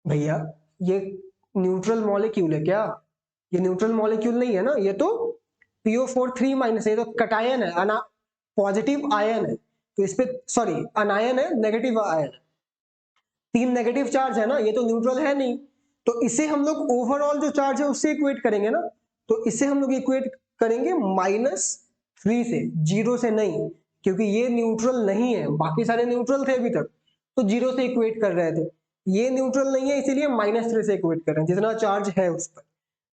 भैया, ये न्यूट्रल मॉलिक्यूल है क्या, ये न्यूट्रल मॉलिक्यूल नहीं है ना, ये तो PO4 3- ये तो कटायन है, पॉजिटिव आयन है, तो इस पे सॉरी अनायन है, नेगेटिव आयन है, 3 नेगेटिव चार्ज है ना, ये तो न्यूट्रल है नहीं, तो इसे हम लोग ओवरऑल जो चार्ज है उससे इक्वेट करेंगे ना, तो इसे हम लोग इक्वेट करेंगे -3 से, 0 से नहीं, क्योंकि ये न्यूट्रल नहीं है, बाकी सारे न्यूट्रल थे अभी तक, तो 0 से इक्वेट कर रहे थे, ये न्यूट्रल नहीं है इसीलिए -3 से इक्वेट कर रहे हैं, जितना चार्ज है उस पर।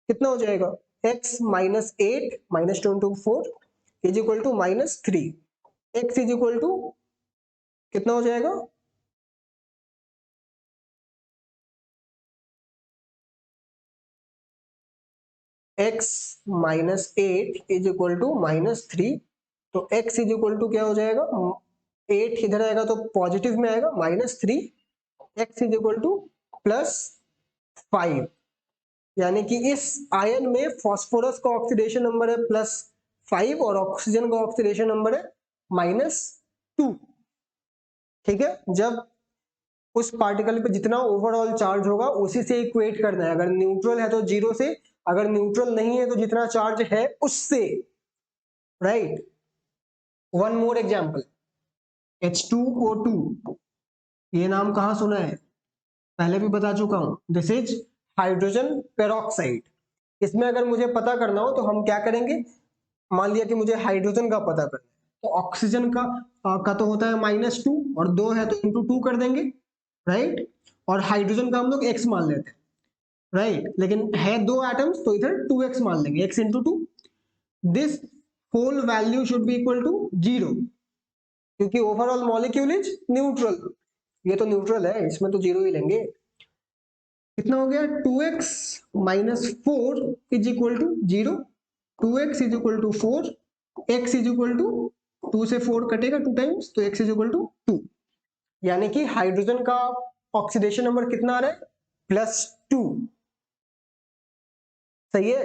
कितना हो जाएगा, x -8 -2 into 4 is equal to -3, x is equal to कितना हो जाएगा, x -8 इज इक्वल टू -3, तो x इज इक्वल टू क्या हो जाएगा, 8 इधर आएगा तो पॉजिटिव में आएगा, -3, x इज इक्वल टू +5, यानी कि इस आयन में फास्फोरस का ऑक्सीडेशन नंबर है +5 और ऑक्सीजन का ऑक्सीडेशन नंबर है -2, ठीक है। जब उस पार्टिकल पे जितना ओवरऑल चार्ज होगा उसी से इक्वेट करना है, अगर न्यूट्रल है तो 0 से, अगर न्यूट्रल नहीं है तो जितना चार्ज है उससे, right. One more example, H2O2, ये नाम कहाँ सुना है, पहले भी बता चुका हूं, दिस इज हाइड्रोजन पेरोक्साइड। इसमें अगर मुझे पता करना हो तो हम क्या करेंगे, मान लिया कि मुझे हाइड्रोजन का पता करना है, तो ऑक्सीजन का तो होता है -2 और 2 है तो इंटू 2 कर देंगे, राइट, और हाइड्रोजन का हम लोग x मान लेते हैं, राइट, लेकिन है 2 एटम्स तो इधर 2x मान लेंगे, x into 2, this whole value should be equal to 0, क्योंकि ओवरऑल मॉलिक्यूल इज न्यूट्रल, ये तो न्यूट्रल है, इसमें तो 0 ही लेंगे। कितना हो गया, 2x -4 is equal to 0, 2x is equal to 4, x is equal to 2 से 4 कटेगा 2 टाइम्स, तो x इज इक्वल टू 2, यानी कि हाइड्रोजन का ऑक्सीडेशन नंबर कितना आ रहा है, +2, सही है,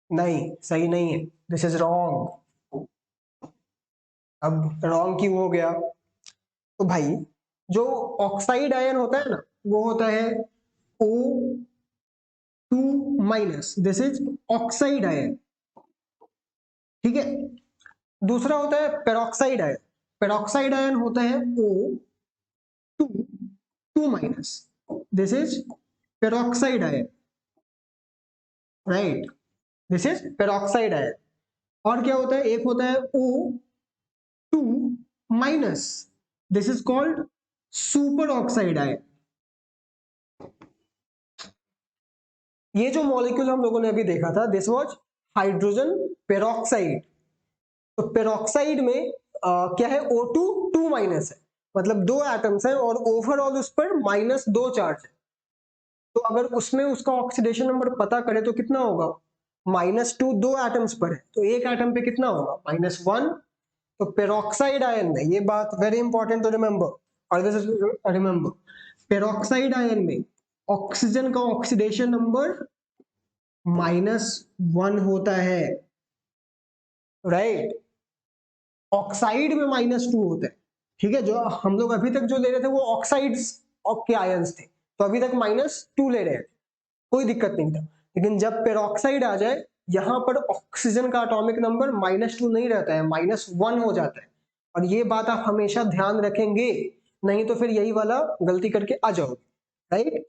नहीं सही नहीं है, दिस इज रॉन्ग। अब रॉन्ग क्यों हो गया, तो भाई जो ऑक्साइड आयन होता है ना वो होता है O2-, this is oxide ion, ठीक है। दूसरा होता है पेरोक्साइड आयन, पेरोक्साइड आयन होता है O2-, this is peroxide ion, right, this is peroxide ion. और क्या होता है, एक होता है O2-, this is called super oxide ion. ये जो मॉलिक्यूल हम लोगों ने अभी देखा था दिस वाज हाइड्रोजन पेरोक्साइड, तो पेरोक्साइड में क्या है, O2-2- है, मतलब 2 एटम्स हैं और ओवरऑल उस पर -2 चार्ज है, तो अगर उसमें उसका ऑक्सीडेशन नंबर पता करें तो कितना होगा, -2 2 एटम्स पर है, तो एक एटम पे कितना होगा, -1, तो पेरोक्साइड आयन में, ये बात very important to remember, always remember, peroxide ion में ऑक्सीजन का ऑक्सीडेशन नंबर -1 होता है, राइट, ऑक्साइड में -2 होता है, ठीक है। जो हम लोग अभी तक जो ले रहे थे वो ऑक्साइड्स के आयंस थे, तो अभी तक -2 ले रहे हैं, कोई दिक्कत नहीं था, लेकिन जब पेरोक्साइड आ जाए यहाँ पर ऑक्सीजन का एटॉमिक नंबर -2 नहीं रहता है, -1 हो जाता है। और ये बात आप हमेशा ध्यान रखेंगे, नहीं तो फिर यही वाला गलती करके आ जाओगे, राइट।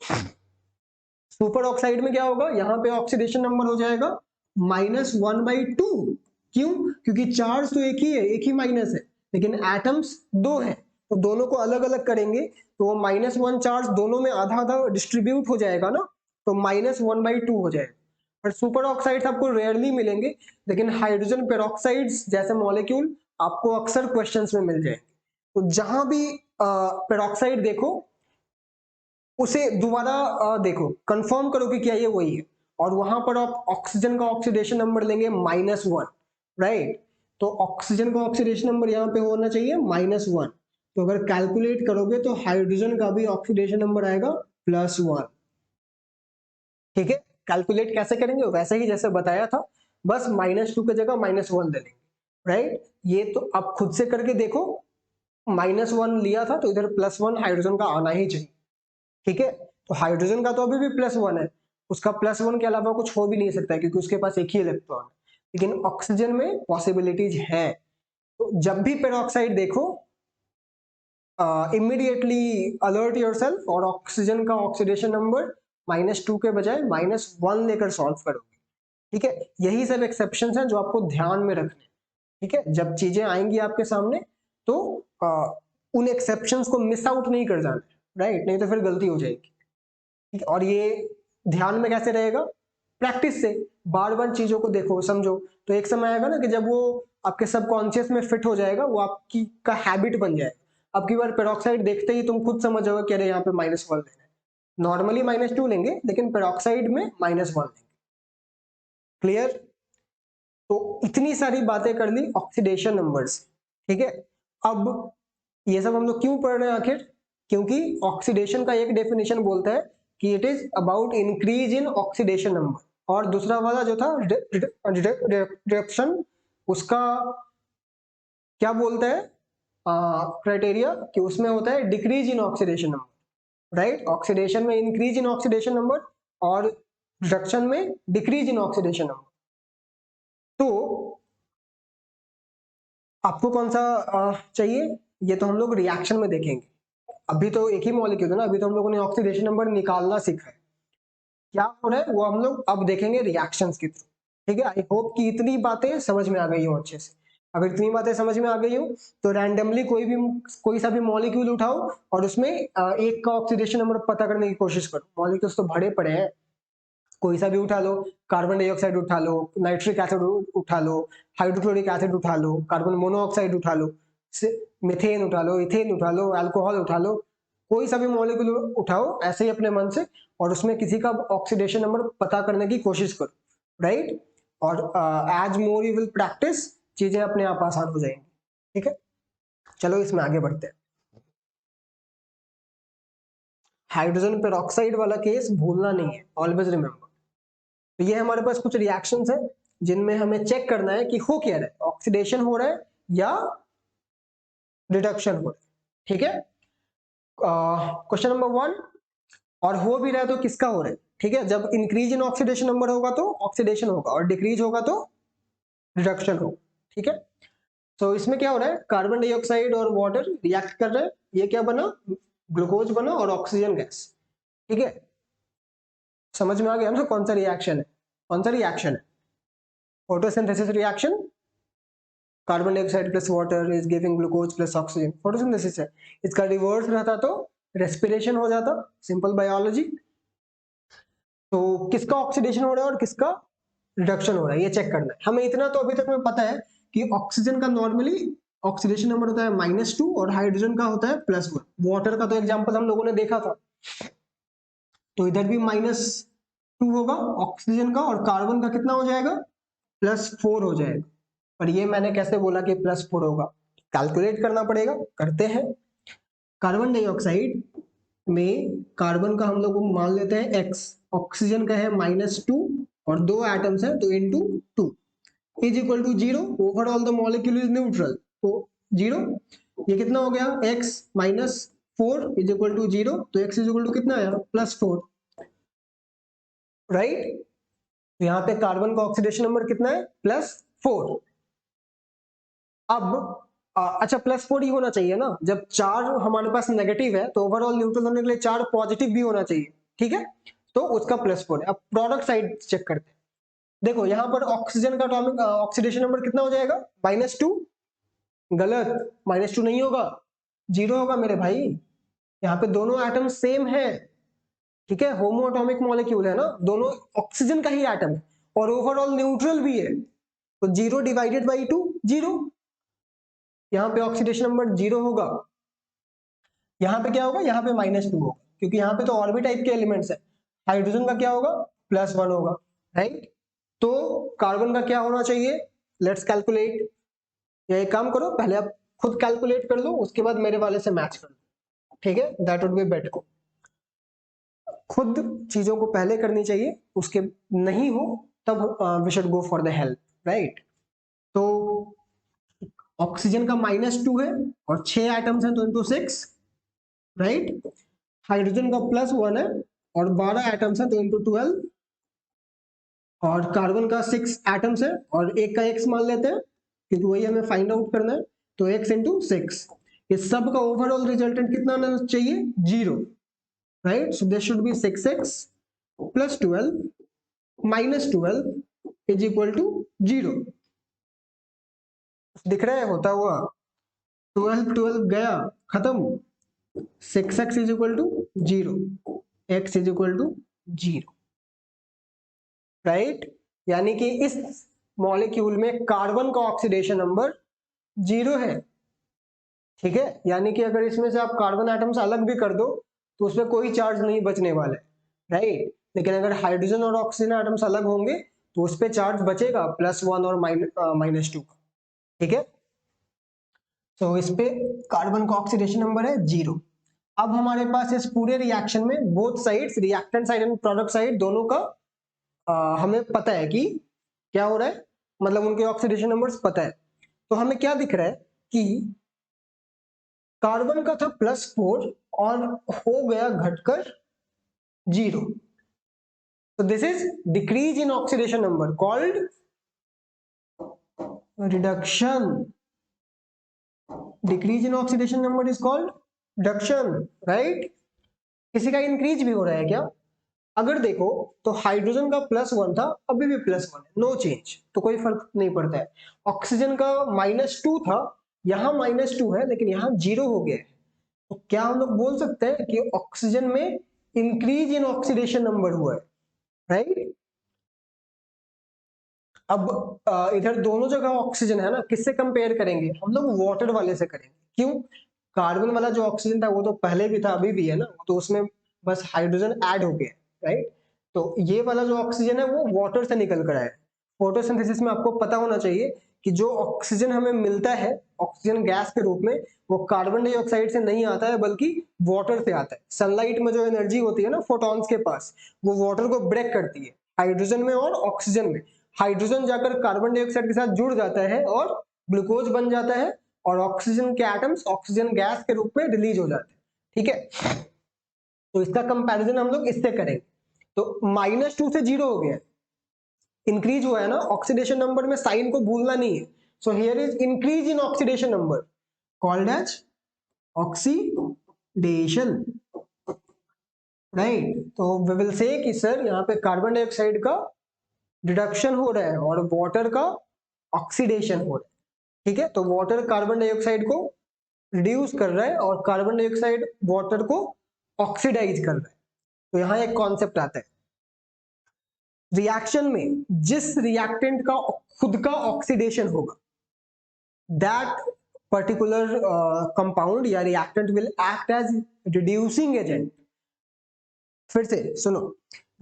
सुपर ऑक्साइड में क्या होगा, यहाँ पे ऑक्सीडेशन नंबर हो जाएगा -1/2। क्यों? क्योंकि चार्ज तो एक ही है, एक ही माइनस है, लेकिन एटम्स दो हैं, तो दोनों को अलग अलग करेंगे तो वो -1 चार्ज दोनों में आधा आधा डिस्ट्रीब्यूट हो जाएगा ना, तो -1/2 हो जाएगा। पर सुपर ऑक्साइड्स आपको रेयरली मिलेंगे, लेकिन हाइड्रोजन पेरोक्साइड्स जैसे मॉलिक्यूल आपको अक्सर क्वेश्चंस में मिल जाएंगे। तो जहां भी पेरोक्साइड देखो उसे दोबारा देखो, कंफर्म करो कि क्या ये वही है, और वहां पर आप ऑक्सीजन का ऑक्सीडेशन नंबर लेंगे -1, राइट। तो ऑक्सीजन का ऑक्सीडेशन नंबर यहाँ पे होना चाहिए -1। तो अगर कैलकुलेट करोगे तो हाइड्रोजन का भी ऑक्सीडेशन नंबर आएगा +1। ठीक है, कैलकुलेट कैसे करेंगे, वैसे ही जैसे बताया था, बस -2 की जगह -1 ले लेंगे, राइट। ये तो आप खुद से करके देखो, -1 लिया था तो इधर +1 हाइड्रोजन का आना ही चाहिए। ठीक है, तो हाइड्रोजन का तो अभी भी +1 है, उसका +1 के अलावा कुछ हो भी नहीं सकता है, क्योंकि उसके पास एक ही इलेक्ट्रॉन है। लेकिन ऑक्सीजन में पॉसिबिलिटीज है। तो जब भी पेरोक्साइड देखो, इमीडिएटली अलर्ट योरसेल्फ और ऑक्सीजन का ऑक्सीडेशन नंबर -2 के बजाय -1 लेकर सॉल्व करोगे। ठीक है, यही सब एक्सेप्शंस हैं जो आपको ध्यान में रखने। ठीक है, जब चीजें आएंगी आपके सामने तो उन एक्सेप्शंस को मिस आउट नहीं कर जाना, राइट, नहीं तो फिर गलती हो जाएगी। ठीक है, और ये ध्यान में कैसे रहेगा, प्रैक्टिस से, बार बार चीजों को देखो समझो, तो एक समय आएगा ना कि जब वो आपके सबकॉन्शियस में फिट हो जाएगा, वो आपकी का हैबिट बन जाएगा। अब की बार पेरोक्साइड देखते ही तुम खुद समझ जाओगे कि अरे यहाँ पे -1 लेना है। नॉर्मली -2 लेंगे, लेकिन पेरोक्साइड में -1 लेंगे। क्लियर? तो इतनी सारी बातें कर ली ऑक्सीडेशन नंबर्स। ठीक है, अब ये सब हम लोग क्यों पढ़ रहे हैं आखिर, क्योंकि ऑक्सीडेशन का एक डेफिनेशन बोलता है कि it is about increase in oxidation number, और दूसरा वाला जो था रिडक्शन, उसका क्या बोलता है क्राइटेरिया, कि उसमें होता है decrease in oxidation number, right. Oxidation में इंक्रीज इन ऑक्सीडेशन नंबर और रिडक्शन में डिक्रीज इन ऑक्सीडेशन नंबर। तो आपको कौन सा चाहिए, ये तो हम लोग रिएक्शन में देखेंगे। अभी तो एक ही मॉलिक्यूल है ना, अभी तो हम लोगों ने ऑक्सीडेशन नंबर निकालना सीखा है, क्या हो रहा है वो हम लोग अब देखेंगे रिएक्शंस के थ्रू। ठीक है, आई होप कि इतनी बातें समझ में आ गई हो अच्छे से। अगर इतनी बातें समझ में आ गई हो तो रैंडमली कोई सा भी मॉलिक्यूल उठाओ और उसमें एक का ऑक्सीडेशन नंबर पता करने की कोशिश करो। मॉलिक्यूल्स तो भरे पड़े हैं, कोई सा भी उठा लो, कार्बन डाइऑक्साइड उठा लो, नाइट्रिक एसिड उठा लो, हाइड्रोक्लोरिक एसिड उठा लो, कार्बन मोनोऑक्साइड उठा लो, मीथेन उठा लो, इथेन उठा लो, अल्कोहल उठा लो, कोई सा भी मॉलिक्यूल उठाओ ऐसे ही अपने मन से, और उसमें किसी का ऑक्सीडेशन नंबर पता करने की कोशिश करो, राइट। और as more you will practice, चीजें अपने आप आसान हो जाएंगी। ठीक है, चलो इसमें आगे बढ़ते हैं। हाइड्रोजन पेरोक्साइड वाला केस भूलना नहीं है, ऑलवेज रिमेंबर। तो ये हमारे पास कुछ रिएक्शंस है जिनमें हमें चेक करना है कि हो क्या रहा है, ऑक्सीडेशन हो रहा है या रिडक्शन हो रहा है। ठीक है, क्वेश्चन नंबर 1, और हो भी रहा है तो किसका हो रहा है। ठीक है, जब इंक्रीज इन ऑक्सीडेशन नंबर होगा तो ऑक्सीडेशन होगा, और डिक्रीज होगा तो रिडक्शन होगा। ठीक है, तो इसमें क्या हो रहा है, कार्बन डाइऑक्साइड और वाटर रिएक्ट कर रहे हैं, ये क्या बना, ग्लूकोज बना और ऑक्सीजन गैस। ठीक है, समझ में आ गया ना कौन सा रिएक्शन है, कौन सा रिएक्शन है, photosynthesis reaction, carbon dioxide plus water is giving glucose plus oxygen, photosynthesis है। इसका रिवर्स रहता तो रेस्पिरेशन हो जाता, सिंपल बायोलॉजी। तो किसका ऑक्सीडेशन हो रहा है और किसका रिडक्शन हो रहा है, ये चेक करना है हमें। इतना तो अभी तक हमें पता है कि ऑक्सीजन का नॉर्मली ऑक्सीडेशन नंबर होता है -2 और हाइड्रोजन का होता है +1। वाटर का तो एग्जांपल हम लोगों ने देखा था, तो इधर भी -2 होगा ऑक्सीजन का, और कार्बन का कितना हो जाएगा, +4 हो जाएगा। पर ये मैंने कैसे बोला कि +4 होगा, कैलकुलेट करना पड़ेगा, करते हैं। कार्बन डाइऑक्साइड में कार्बन का हम लोग मान लेते हैं x, ऑक्सीजन का है -2 और 2 एटम्स है तो into 2 is equal to 0, overall the molecule is neutral, तो 0। ये कितना हो गया, x -4 इज इक्वल टू 0, तो x इज इक्वल टू कितना आया, +4, राइट। तो यहाँ पे कार्बन का ऑक्सीडेशन नंबर कितना है +4। अब अच्छा +4 ही होना चाहिए ना, जब चार्ज हमारे पास नेगेटिव है तो ओवरऑल न्यूट्रल होने के लिए चार्ज पॉजिटिव भी होना चाहिए, ठीक है, तो उसका +4 है। अब प्रोडक्ट साइड चेक करते हैं। देखो यहाँ पर ऑक्सीजन का एटॉमिक ऑक्सीडेशन नंबर कितना हो जाएगा -2। गलत, -2 नहीं होगा, 0 होगा मेरे भाई। यहाँ पे दोनों एटम सेम है, ठीक है, होमो एटॉमिक मॉलिक्यूल है ना, दोनों ऑक्सीजन का ही एटम है और ओवरऑल न्यूट्रल भी है, तो 0 डिवाइडेड बाई 2 0। यहाँ पे ऑक्सीडेशन नंबर 0 होगा, यहाँ पे क्या होगा, यहाँ पे -2 होगा, क्योंकि यहाँ पे तो और भी टाइप के एलिमेंट्स है। हाइड्रोजन का क्या होगा +1 होगा, राइट। तो कार्बन का क्या होना चाहिए, लेट्स कैलकुलेट। या एक काम करो, पहले आप खुद कैलकुलेट कर लो, उसके बाद मेरे वाले से मैच कर लो, ठीक है, दैट वुड बी बेटर। खुद चीजों को पहले करनी चाहिए, उसके नहीं हो तब we should go for the help, right. तो ऑक्सीजन का -2 है और 6 एटम्स हैं तो इंटू 6, राइट। हाइड्रोजन का +1 है और 12 एटम्स हैं तो इंटू 12, और कार्बन का 6 एटम्स है और एक का x मान लेते हैं क्योंकि वही हमें फाइंड आउट करना है, तो x इंटू 6। इस सब का ओवरऑल रिजल्टेंट कितना आना चाहिए 0, right. So this should be 6x + 12 - 12 is equal to 0। दिख रहा है होता हुआ, 12 गया खत्म, 6x is equal to 0, x is equal to 0, right. यानी कि इस मॉलिक्यूल में कार्बन का ऑक्सीडेशन नंबर 0 है, ठीक है। यानी कि अगर इसमें से आप कार्बन एटम्स अलग भी कर दो तो उसमें कोई चार्ज नहीं बचने वाला है, राइट। लेकिन अगर हाइड्रोजन और ऑक्सीजन एटम्स अलग होंगे तो उस पर चार्ज बचेगा +1 और -2 का, ठीक है। तो इस पे कार्बन का ऑक्सीडेशन नंबर है 0। अब हमारे पास इस पूरे रिएक्शन में both sides, reactant side and product side, दोनों का हमें पता है कि क्या हो रहा है, मतलब उनके ऑक्सीडेशन नंबर्स पता है। तो हमें क्या दिख रहा है कि कार्बन का था +4 और हो गया घटकर 0। So this is decrease in oxidation number called reduction. Decrease in oxidation number is called reduction, right? किसी का इंक्रीज भी हो रहा है क्या? अगर देखो तो हाइड्रोजन का +1 था, अभी भी +1 है, नो चेंज, तो कोई फर्क नहीं पड़ता है। ऑक्सीजन का -2 था, यहाँ -2 है लेकिन यहाँ 0 हो गया है, तो क्या हम लोग बोल सकते हैं कि ऑक्सीजन में इंक्रीज इन ऑक्सीडेशन नंबर हुआ है, राइट। अब इधर दोनों जगह ऑक्सीजन है ना, किससे कंपेयर करेंगे हम लोग, वाटर वाले से करेंगे। क्यों, कार्बन वाला जो ऑक्सीजन था वो तो पहले भी था अभी भी है ना, तो उसमें बस हाइड्रोजन ऐड हो गया, राइट। तो ये वाला जो ऑक्सीजन है वो वाटर से निकल कर आया। फोटोसिंथेसिस में आपको पता होना चाहिए कि जो ऑक्सीजन हमें मिलता है ऑक्सीजन गैस के रूप में, वो कार्बन डाइऑक्साइड से नहीं आता है बल्कि वाटर से आता है। सनलाइट में जो एनर्जी होती है ना फोटॉन्स के पास, वो वाटर को ब्रेक करती है हाइड्रोजन में और ऑक्सीजन में। हाइड्रोजन जाकर कार्बन डाइऑक्साइड के साथ जुड़ जाता है और ग्लूकोज बन जाता है, और ऑक्सीजन के एटम्स ऑक्सीजन गैस के रूप में रिलीज हो जाते हैं, ठीक है। तो इसका कंपैरिजन हम लोग इससे करेंगे। तो -2 से 0 हो गया, इंक्रीज हुआ है ना, ऑक्सीडेशन नंबर में साइन को भूलना नहीं है। So here is increase in oxidation number called as oxidation, right. तो वी विल से कि सर यहाँ पे कार्बन डाइऑक्साइड का रिडक्शन हो रहा है और वाटर का ऑक्सीडेशन हो रहा है, ठीक है। तो वाटर कार्बन डाइऑक्साइड को रिड्यूस कर रहा है और कार्बन डाइऑक्साइड वाटर को ऑक्सीडाइज कर रहा है। तो यहाँ एक कॉन्सेप्ट आता है, रिएक्शन में जिस रिएक्टेंट का खुद का ऑक्सीडेशन होगा, दैट पर्टिकुलर कंपाउंड या reactant will act as reducing agent. फिर से सुनो,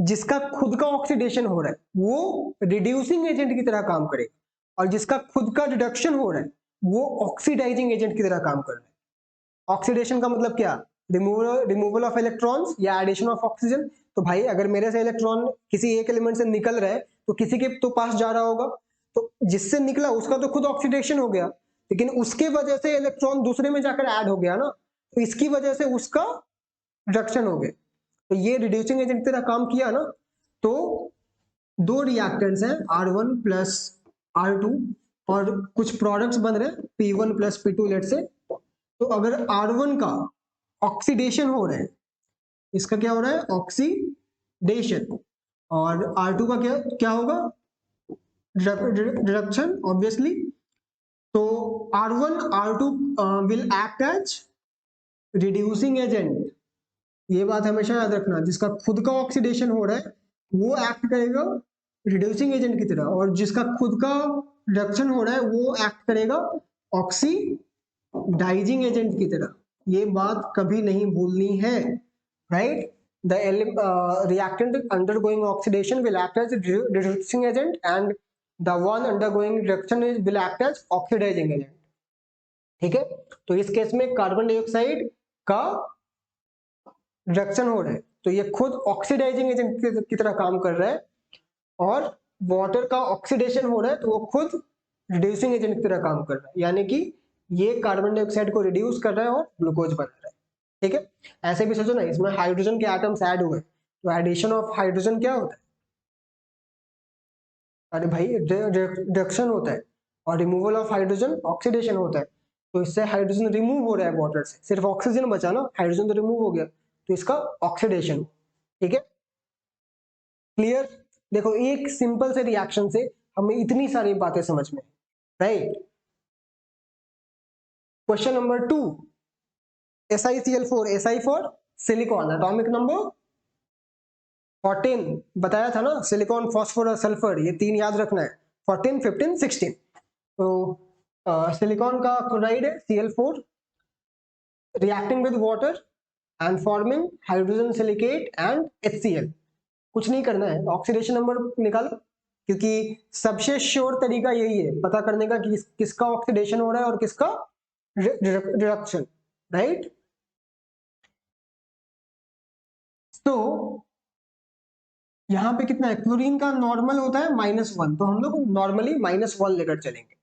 जिसका खुद का ऑक्सीडेशन हो रहा है वो रिड्यूसिंग एजेंट की तरह काम करेगा, और जिसका खुद का रिडक्शन हो रहा है वो ऑक्सीडाइजिंग एजेंट की तरह काम कर रहा है। ऑक्सीडेशन का मतलब क्या, रिमूवल ऑफ इलेक्ट्रॉन्स या एडिशन ऑफ ऑक्सीजन। तो भाई अगर मेरे से इलेक्ट्रॉन किसी एक एलिमेंट से निकल रहा है तो किसी के तो पास जा रहा होगा, तो जिससे निकला उसका तो खुद ऑक्सीडेशन हो गया, लेकिन उसके वजह से इलेक्ट्रॉन दूसरे में जाकर ऐड हो गया ना, तो इसकी वजह से उसका रिडक्शन हो गया। तो ये रिड्यूसिंग एजेंट की तरह काम किया ना, तो दो रिएक्टेंट्स हैं R1 प्लस R2 और कुछ प्रोडक्ट्स बन रहे हैं P1 प्लस P2 लेट से। तो अगर R1 का ऑक्सीडेशन हो रहा है, इसका क्या हो रहा है ऑक्सीडेशन, और R2 का क्या क्या होगा रिडक्शन ऑब्वियसली। तो R1 R2 will act as reducing agent, ये बात हमेशा याद रखना। जिसका खुद का ऑक्सीडेशन हो रहा है वो एक्ट करेगा रिड्यूसिंग एजेंट की तरह, और जिसका खुद का रिडक्शन हो रहा है वो एक्ट करेगा ऑक्सीडाइजिंग एजेंट की तरह। ये बात कभी नहीं भूलनी है, right. The reactant undergoing oxidation will act as a reducing agent and the one undergoing reduction will act as oxidizing agent। ठीक है, तो इस केस में कार्बन डाइऑक्साइड का रिडक्शन हो रहा है तो ये खुद ऑक्सीडाइजिंग एजेंट की तरह काम कर रहा है, और वाटर का ऑक्सीडेशन हो रहा है तो वो खुद रिड्यूसिंग एजेंट की तरह काम कर रहा है, यानी कि ये कार्बन डाइऑक्साइड को रिड्यूस कर रहा है और ग्लूकोज बना रहा है। ठीक है, ऐसे भी सोचो ना, इसमें हाइड्रोजन के एटम्स ऐड हुए तो एडिशन ऑफ हाइड्रोजन क्या होता है, अरे भाई रिडक्शन होता है, और रिमूवल ऑफ हाइड्रोजन ऑक्सीडेशन होता है। तो इससे हाइड्रोजन रिमूव हो रहा है वाटर से, सिर्फ ऑक्सीजन बचा ना, हाइड्रोजन तो रिमूव हो गया, तो इसका ऑक्सीडेशन। ठीक है, क्लियर। देखो एक सिंपल से रिएक्शन से हमें इतनी सारी बातें समझ में, right. Question number 2, SiCl4, Si for silicon, atomic number 14 बताया था ना, सिलिकॉन फास्फोरस सल्फर, ये तीन याद रखना है, 14 15 16। तो सिलिकॉन का क्लोराइड है Cl4 reacting with water and forming hydrogen silicate and HCl। कुछ नहीं करना है, ऑक्सीडेशन नंबर निकालो, क्योंकि सबसे श्योर तरीका यही है पता करने का कि किसका ऑक्सीडेशन हो रहा है और किसका रिडक्शन, राइट। तो यहाँ पे कितना है, क्लोरीन का नॉर्मल होता है -1, तो हम लोग नॉर्मली -1 लेकर चलेंगे,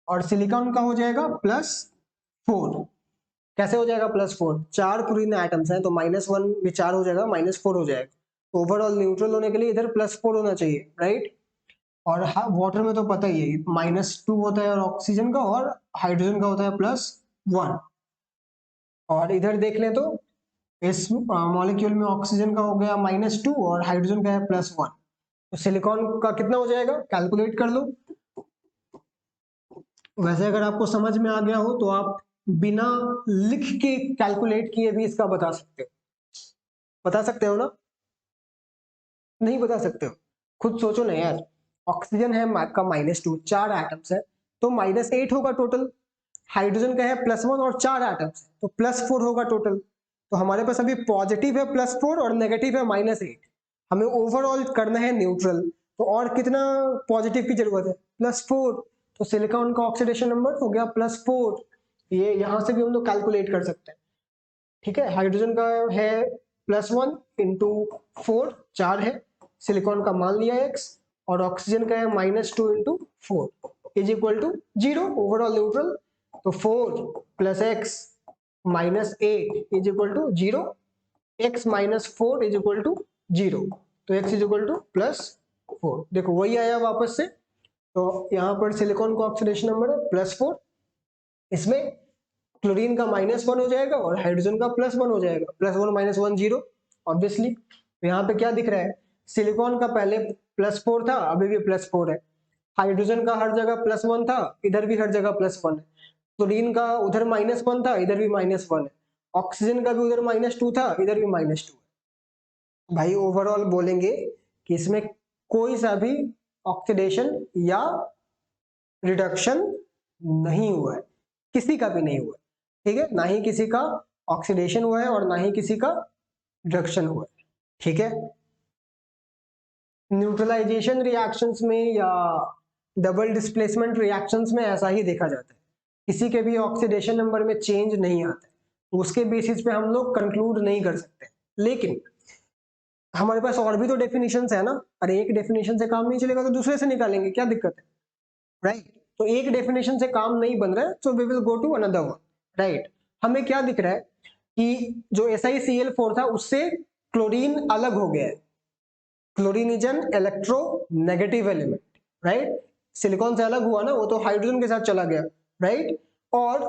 और सिलिकॉन का हो जाएगा +4। कैसे हो जाएगा +4, 4 क्लोरीन एटम्स हैं तो -1 में 4 हो जाएगा, -4 हो जाएगा। ओवरऑल न्यूट्रल होने के लिए इधर +4 होना चाहिए, राइट। और वाटर में तो पता ही है -2 होता है और ऑक्सीजन का, और हाइड्रोजन का होता है +1। और इधर देख लें तो इस मॉलिक्यूल में ऑक्सीजन का हो गया -2 और हाइड्रोजन का है +1, तो सिलिकॉन का कितना हो जाएगा कैलकुलेट कर लो। वैसे अगर आपको समझ में आ गया हो तो आप बिना लिख के कैलकुलेट किए भी इसका बता सकते हो, बता सकते हो ना, नहीं बता सकते हो, खुद सोचो ना यार। ऑक्सीजन है का -2, 4 एटम्स है तो -8 होगा टोटल, हाइड्रोजन का है +1 और 4 एटम्स है तो +4 होगा टोटल। तो हमारे पास अभी पॉजिटिव है +4 और नेगेटिव है -8, हमें ओवरऑल करना है न्यूट्रल, तो और कितना पॉजिटिव की जरूरत है +4, तो सिलिकॉन का ऑक्सीडेशन नंबर हो गया +4। ये यहां से भी हम लोग कैलकुलेट कर सकते हैं। ठीक है, हाइड्रोजन का है +1 इंटू 4, 4 है, सिलिकॉन का मान लिया x, और ऑक्सीजन का है -2 into 4 is equal to 0, overall neutral. तो 4 + x -8 is equal to 0, x -4 is equal to 0, तो x इज इक्वल टू +4। देखो वही आया वापस से, तो यहाँ पर सिलिकॉन का ऑक्सीडेशन नंबर है +4, इसमें क्लोरीन का -1 हो जाएगा और हाइड्रोजन का +1 हो जाएगा, +1 - 1 0 ऑब्वियसली। तो यहाँ पे क्या दिख रहा है, सिलिकॉन का पहले +4 था, अभी भी +4 है, हाइड्रोजन का हर जगह +1 था, इधर भी हर जगह +1 है, क्लोरीन का उधर -1 था, इधर भी -1 है, ऑक्सीजन का भी उधर -2 था, इधर भी -2 है। भाई ओवरऑल बोलेंगे कि इसमें कोई सा भी ऑक्सीडेशन या रिडक्शन नहीं हुआ है, किसी का भी नहीं हुआ है। ठीक है, ना ही किसी का ऑक्सीडेशन हुआ है और ना ही किसी का रिडक्शन हुआ है। ठीक है, न्यूट्रलाइजेशन रिएक्शंस में या डबल डिस्प्लेसमेंट रिएक्शंस में ऐसा ही देखा जाता है, किसी के भी ऑक्सीडेशन नंबर में चेंज नहीं आता है, उसके बेसिस पे हम लोग कंक्लूड नहीं कर सकते। लेकिन हमारे पास और भी तो डेफिनेशंस है ना, अरे एक डेफिनेशन से काम नहीं चलेगा तो दूसरे से निकालेंगे, क्या दिक्कत है, राइट। तो एक डेफिनेशन से काम नहीं बन रहा है, so we will go to another one, right. हमें क्या दिख रहा है कि जो SiCl4 था उससे क्लोरीन अलग हो गया है, chlorine is an electronegative element, right. Silicon से अलग हुआ ना, वो तो हाइड्रोजन के साथ चला गया, राइट। और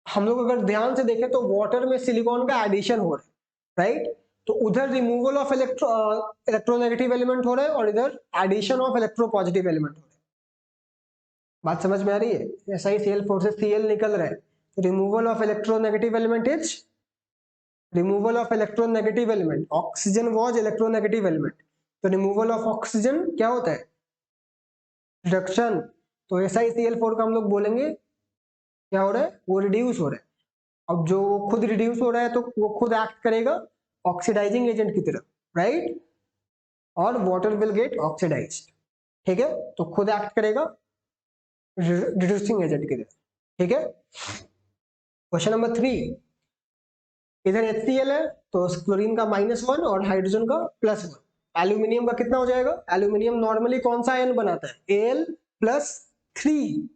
हम लोग अगर ध्यान से देखें तो वाटर में सिलिकॉन का एडिशन हो रहा है, राइट। तो उधर रिमूवल ऑफ इलेक्ट्रोनेगेटिव एलिमेंट हो रहा है और इधर एडिशन ऑफ इलेक्ट्रोपॉजिटिव एलिमेंट हो रहा है। बात समझ में आ रही है? ऐसा ही Cl4 से Cl निकल रहा है, removal of electronegative element is removal of electronegative element. Oxygen was electronegative element, तो रिमूवल ऑफ ऑक्सीजन क्या होता है? रिडक्शन। तो ऐसा ही Cl4 का हम लोग बोलेंगे क्या हो रहा है? वो रिड्यूस हो रहा है। अब जो वो खुद रिड्यूस हो रहा है तो वो खुद एक्ट करेगा ऑक्सीडाइजिंग एजेंट की तरह, राइट। और वाटर विल गेट ऑक्सीडाइज्ड, ठीक है। तो खुद एक्ट करेगा रिड्यूसिंग एजेंट की तरह, ठीक है। क्वेश्चन नंबर 3, इधर HCl है तो क्लोरीन का -1 और हाइड्रोजन का +1। एल्यूमिनियम का कितना हो जाएगा? एल्यूमिनियम नॉर्मली कौन सा आयन बनाता है? Al+3,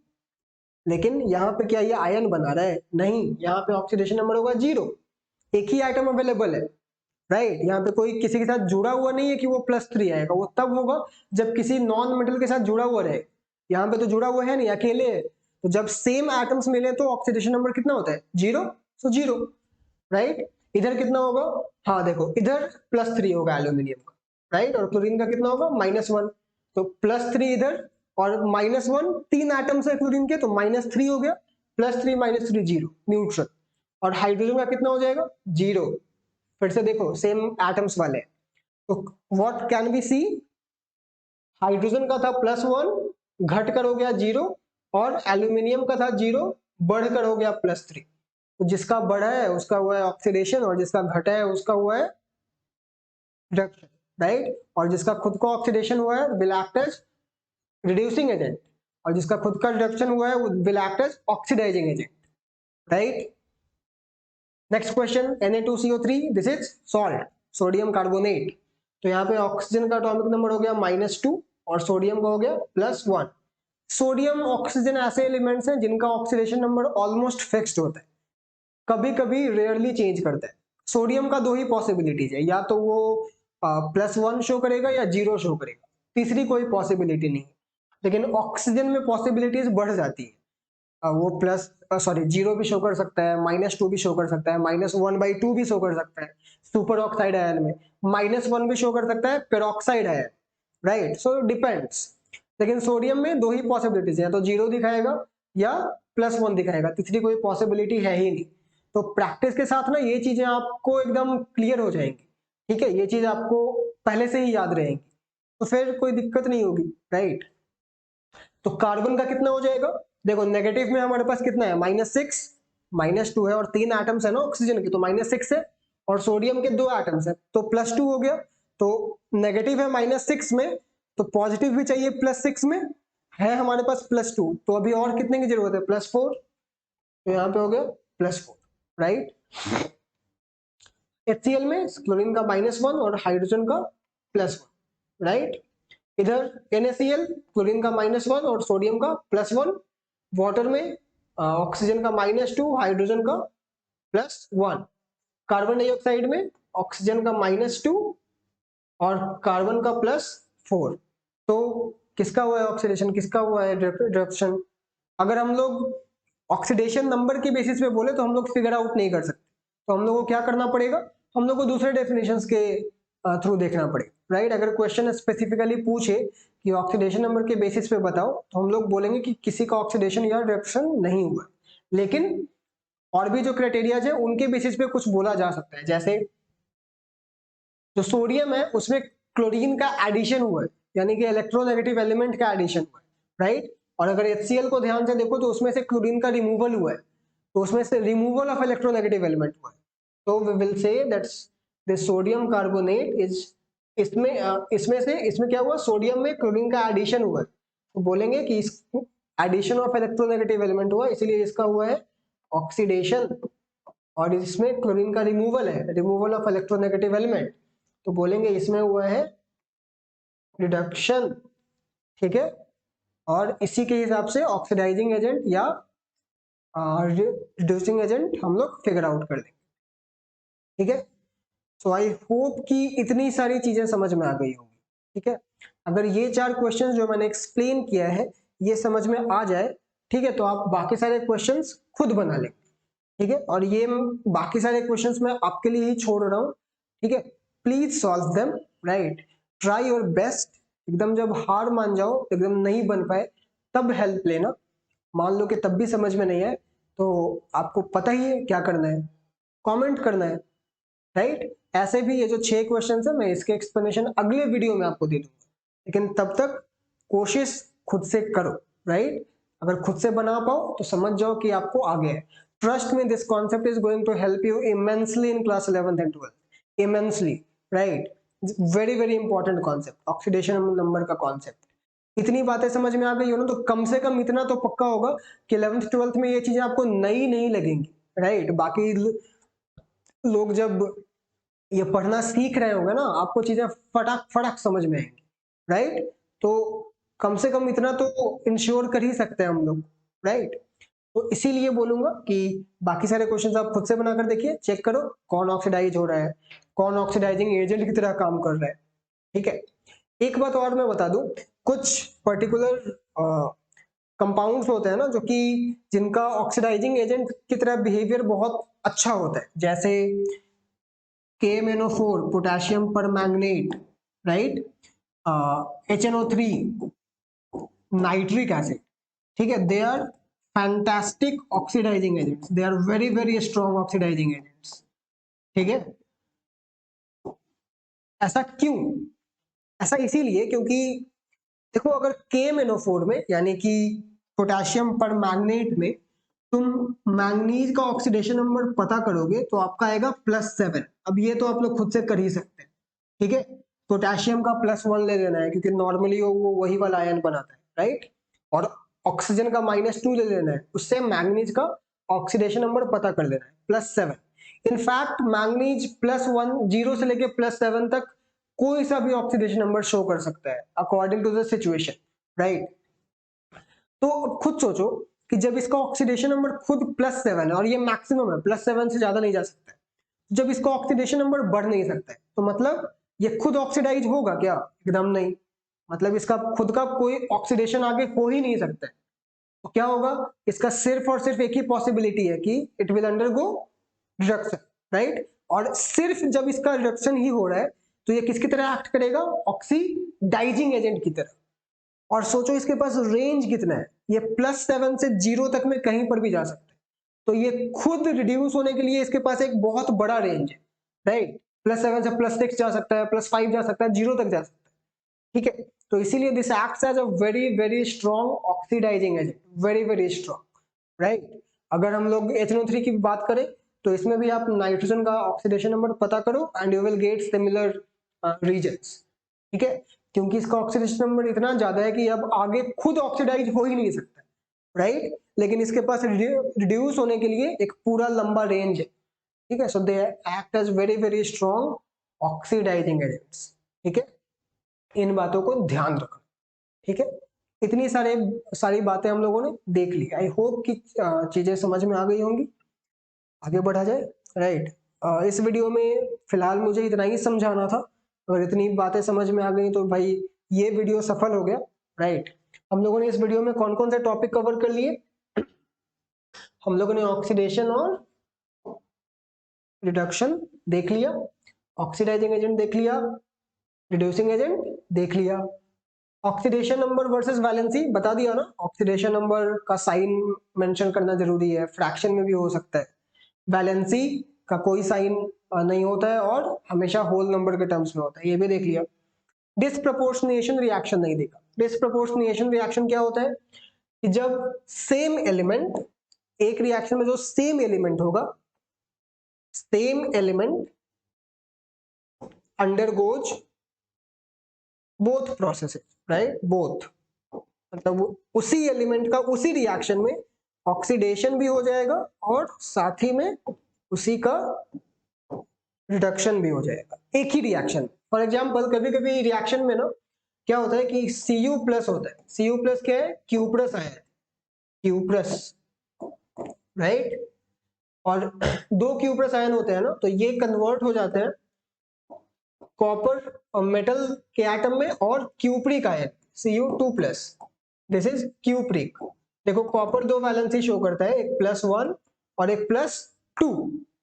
लेकिन यहाँ पे क्या ये आयन बना रहा है? नहीं, यहाँ पे ऑक्सीडेशन नंबर होगा 0। एक ही आइटम अवेलेबल है, राइट। यहाँ पे कोई किसी के साथ जुड़ा हुआ नहीं है कि वो +3 आएगा, वो तब होगा जब किसी नॉन मेटल के साथ जुड़ा हुआ रहे। यहाँ पे तो जुड़ा हुआ है नहीं, अकेले है। तो जब सेम एटम्स मिले तो ऑक्सीडेशन नंबर कितना होता है? 0। सो 0, राइट। इधर कितना होगा? हाँ देखो, इधर +3 होगा एल्यूमिनियम का, राइट। और क्लोरीन का कितना होगा? -1। तो +3 इधर और -1, 3 एटम्स है क्लोरीन के, तो -3 हो गया। +3 -3 0, न्यूट्रल। और हाइड्रोजन का कितना हो जाएगा? 0। फिर से देखो, सेम एटम्स वाले, तो what can be C? Hydrogen का था +1, घटकर हो गया 0, और एल्यूमिनियम का था 0, बढ़कर हो गया +3। तो जिसका बढ़ा है उसका हुआ है ऑक्सीडेशन, और जिसका घटा है उसका हुआ है रिडक्शन, राइट। और जिसका खुद को ऑक्सीडेशन हुआ है will act as reducing agent, और जिसका खुद का रिडक्शन हुआ है will act as oxidising agent, right. Next question, Na2CO3, this is salt, sodium carbonate. तो यहाँ पे ऑक्सीजन का एटॉमिक नंबर हो गया -2 और सोडियम का हो गया +1। सोडियम ऑक्सीजन ऐसे एलिमेंट्स हैं जिनका ऑक्सीडेशन नंबर ऑलमोस्ट फिक्स्ड होता है, कभी कभी रेयरली चेंज करता है। सोडियम का 2 ही पॉसिबिलिटीज है, या तो वो +1 शो करेगा या 0 शो करेगा, तीसरी कोई पॉसिबिलिटी नहीं। लेकिन ऑक्सीजन में पॉसिबिलिटीज बढ़ जाती है, वो जीरो भी शो कर सकता है, -2 भी शो कर सकता है, -1/2 भी शो कर सकता है सुपर ऑक्साइड आयन में, -1 भी शो कर सकता है peroxide ion, right. So depends. लेकिन सोडियम में 2 ही पॉसिबिलिटीज है, या तो 0 दिखाएगा या +1 दिखाएगा, तीसरी कोई पॉसिबिलिटी है ही नहीं। तो प्रैक्टिस के साथ ना ये चीजें आपको एकदम क्लियर हो जाएंगी, ठीक है। ये चीज आपको पहले से ही याद रहेंगी, तो फिर कोई दिक्कत नहीं होगी, राइट। तो कार्बन का कितना हो जाएगा? देखो, नेगेटिव में हमारे पास कितना है? -6, -2 है, और 3 एटम्स है ना ऑक्सीजन के, तो -6 है। और सोडियम के 2 एटम्स है, तो +2 हो गया। तो नेगेटिव है -6 में, तो पॉजिटिव भी चाहिए +6 में, है हमारे पास +2, तो अभी और कितने की जरूरत है? +4। तो यहाँ पे हो गया +4, राइट। HCl में क्लोरीन का -1 और हाइड्रोजन का +1, राइट। इधर NaCl, क्लोरीन का -1 और सोडियम का +1। वाटर में ऑक्सीजन का -2, हाइड्रोजन का +1। कार्बन डाइऑक्साइड में ऑक्सीजन का -2 और कार्बन का +4। तो किसका हुआ है ऑक्सीडेशन, किसका हुआ है रिडक्शन? अगर हम लोग ऑक्सीडेशन नंबर के बेसिस पे बोले तो हम लोग फिगर आउट नहीं कर सकते, तो हम लोग को क्या करना पड़ेगा? हम लोग को दूसरे डेफिनेशंस के थ्रू देखना पड़ेगा, राइट। अगर क्वेश्चन स्पेसिफिकली पूछे कि ऑक्सीडेशन नंबर के बेसिस पे बताओ, तो हम लोग बोलेंगे कि किसी का ऑक्सीडेशन या रिडक्शन नहीं हुआ। लेकिन और भी जो क्राइटेरिया है उनके बेसिस पे कुछ बोला जा सकता है, जैसे जो सोडियम है उसमें क्लोरीन का एडिशन हुआ है, यानी कि इलेक्ट्रोनेगेटिव एलिमेंट का एडिशन हुआ है, राइट। और अगर HCl को ध्यान से देखो तो उसमें से क्लोरीन का रिमूवल हुआ है, तो उसमें से रिमूवल ऑफ इलेक्ट्रोनेगेटिव एलिमेंट हुआ है। तो we will say that's the sodium carbonate is, इसमें क्या हुआ? सोडियम में क्लोरीन का एडिशन हुआ है, तो बोलेंगे कि इस एडिशन ऑफ इलेक्ट्रोनेगेटिव एलिमेंट हुआ, इसलिए इसका हुआ है ऑक्सीडेशन। और इसमें क्लोरीन का रिमूवल है, रिमूवल ऑफ इलेक्ट्रोनेगेटिव एलिमेंट, तो बोलेंगे इसमें हुआ है रिडक्शन, ठीक है। और इसी के हिसाब से ऑक्सीडाइजिंग एजेंट या रिड्यूसिंग एजेंट हम लोग फिगर आउट कर देंगे, ठीक है। सो आई होप कि इतनी सारी चीजें समझ में आ गई होंगी, ठीक है। अगर ये 4 क्वेश्चन जो मैंने एक्सप्लेन किया है ये समझ में आ जाए, ठीक है, तो आप बाकी सारे क्वेश्चंस खुद बना लें, ठीक है। और ये बाकी सारे क्वेश्चंस मैं आपके लिए ही छोड़ रहा हूँ, ठीक है। Please solve them, right, try your best. एकदम जब हार मान जाओ, एकदम नहीं बन पाए, तब हेल्प लेना। मान लो कि तब भी समझ में नहीं आए, तो आपको पता ही है क्या करना है, कमेंट करना है, राइट। ऐसे भी ये जो 6 क्वेश्चन है मैं इसके एक्सप्लेनेशन अगले वीडियो में आपको दे दूंगा, लेकिन तब तक कोशिश खुद से करो, राइट। अगर खुद से बना पाओ तो समझ जाओ कि आपको आ गया है। Trust me, this concept is going to help you immensely in class 11th and 12th, immensely, right. Very very important concept, oxidation number का कॉन्सेप्ट। इतनी बातें समझ में आ गई हो ना, तो कम से कम इतना तो पक्का होगा कि 11th 12th में ये चीजें आपको नई नहीं लगेंगी, राइट। बाकी लोग जब ये पढ़ना सीख रहे होंगे ना, आपको चीजें फटाक फटाक समझ में आएंगी, राइट। तो कम से कम इतना तो इंश्योर कर ही सकते हैं हम लोग, राइट। तो इसीलिए बोलूंगा कि बाकी सारे क्वेश्चंस आप खुद से बनाकर देखिए, चेक करो कौन ऑक्सीडाइज हो रहा है, कौन ऑक्सीडाइजिंग एजेंट की तरह काम कर रहा है, ठीक है। एक बात और मैं बता दूं, कुछ पर्टिकुलर कंपाउंड्स होते हैं ना जो कि जिनका ऑक्सीडाइजिंग एजेंट की तरह बिहेवियर बहुत अच्छा होता है, जैसे KMnO4 पोटेशियम पर manganate, right, HNO3 nitric acid, ठीक है। They are fantastic oxidising agents, they are very very strong oxidising agents, ठीक है। ऐसा क्यों? ऐसा इसीलिए क्योंकि देखो, अगर KMnO4 में यानी कि पोटेशियम पर मैंगनेट में तुम मैंगनीज का ऑक्सीडेशन नंबर पता करोगे तो आपका आएगा +7। अब ये तो आप लोग खुद से कर ही सकते हैं, ठीक है। पोटेशियम का +1 ले लेना है क्योंकि नॉर्मली वो वही वाला आयन बनाता है, राइट। और ऑक्सीजन का -2 ले लेना है, उससे मैंगनीज का ऑक्सीडेशन नंबर पता कर लेना है, +7। इनफैक्ट मैंगनीज +1 0 से लेके +7 तक कोई सा भी ऑक्सीडेशन नंबर शो कर सकता है according to the situation, right. तो अब खुद सोचो कि जब इसका ऑक्सीडेशन नंबर खुद +7 है और ये मैक्सिमम है, +7 से ज्यादा नहीं जा सकता है, जब इसका ऑक्सीडेशन नंबर बढ़ नहीं सकता है, तो मतलब ये खुद ऑक्सीडाइज होगा क्या? एकदम नहीं। मतलब इसका खुद का कोई ऑक्सीडेशन आगे हो ही नहीं सकता है। तो क्या होगा? इसका सिर्फ और सिर्फ एक ही पॉसिबिलिटी है कि it will undergo reduction, right. और सिर्फ जब इसका रिडक्शन ही हो रहा है तो ये किसकी तरह एक्ट करेगा? ऑक्सीडाइजिंग एजेंट की तरह। और सोचो इसके पास रेंज कितना है, ये +7 से 0 तक में कहीं पर भी जा सकता है। तो ये खुद रिड्यूस होने के लिए इसके पास एक बहुत बड़ा रेंज है, राइट। +7 से +6 जा सकता है, +5 जा सकता है, 0 तक जा सकता है, ठीक है। तो इसीलिए this acts as a very very strong oxidising agent, very very strong, right. अगर हम लोग HNO3 की बात करें तो इसमें भी आप नाइट्रोजन का ऑक्सीडेशन नंबर पता करो and you will get similar reasons, ठीक है। क्योंकि इसका ऑक्सीडेशन नंबर इतना ज्यादा है कि अब आगे खुद ऑक्सीडाइज हो ही नहीं सकता, राइट। लेकिन इसके पास रिड्यूस होने के लिए एक पूरा लंबा रेंज है, ठीक है। So they act as very very strong oxidising agents, ठीक है। इन बातों को ध्यान रखो, ठीक है। इतनी सारी बातें हम लोगों ने देख ली। आई होप कि चीजें समझ में आ गई होंगी। आगे बढ़ा जाए, राइट। इस वीडियो में फिलहाल मुझे इतना ही समझाना था। अगर इतनी बातें समझ में आ गई तो भाई ये वीडियो सफल हो गया, राइट। हम लोगों ने इस वीडियो में कौन कौन से टॉपिक कवर कर लिए? हम लोगों ने ऑक्सीडेशन और रिडक्शन देख लिया, ऑक्सीडाइजिंग एजेंट देख लिया, रिड्यूसिंग एजेंट देख लिया, ऑक्सीडेशन नंबर वर्सेस वैलेंसी बता दिया ना। ऑक्सीडेशन नंबर का साइन मेंशन करना जरूरी है, फ्रैक्शन में भी हो सकता है। वैलेंसी का कोई साइन नहीं होता है और हमेशा होल नंबर के टर्म्स में होता है, ये भी देख लिया। डिस्प्रपोर्शनेशन रिएक्शन नहीं देखा। डिस्प्रपोर्शनेशन रिएक्शन क्या होता है कि जब सेम एलिमेंट, एक रिएक्शन में जो सेम एलिमेंट होगा, same element undergoes both processes, right, both. मतलब उसी एलिमेंट का उसी रिएक्शन में ऑक्सीडेशन भी हो जाएगा और साथ ही में उसी का रिडक्शन भी हो जाएगा एक ही रिएक्शन। फॉर एग्जांपल कभी कभी रिएक्शन में ना क्या होता है कि Cu+ होता है। Cu+ क्या है? Cuprous ion, cuprous, right. और दो क्यूप्रस आयन होते हैं ना, तो ये कन्वर्ट हो जाते हैं कॉपर मेटल के एटम में और cupric ion Cu2+, this is cupric. देखो कॉपर दो वैलेंसी शो करता है, एक +1 और एक +2,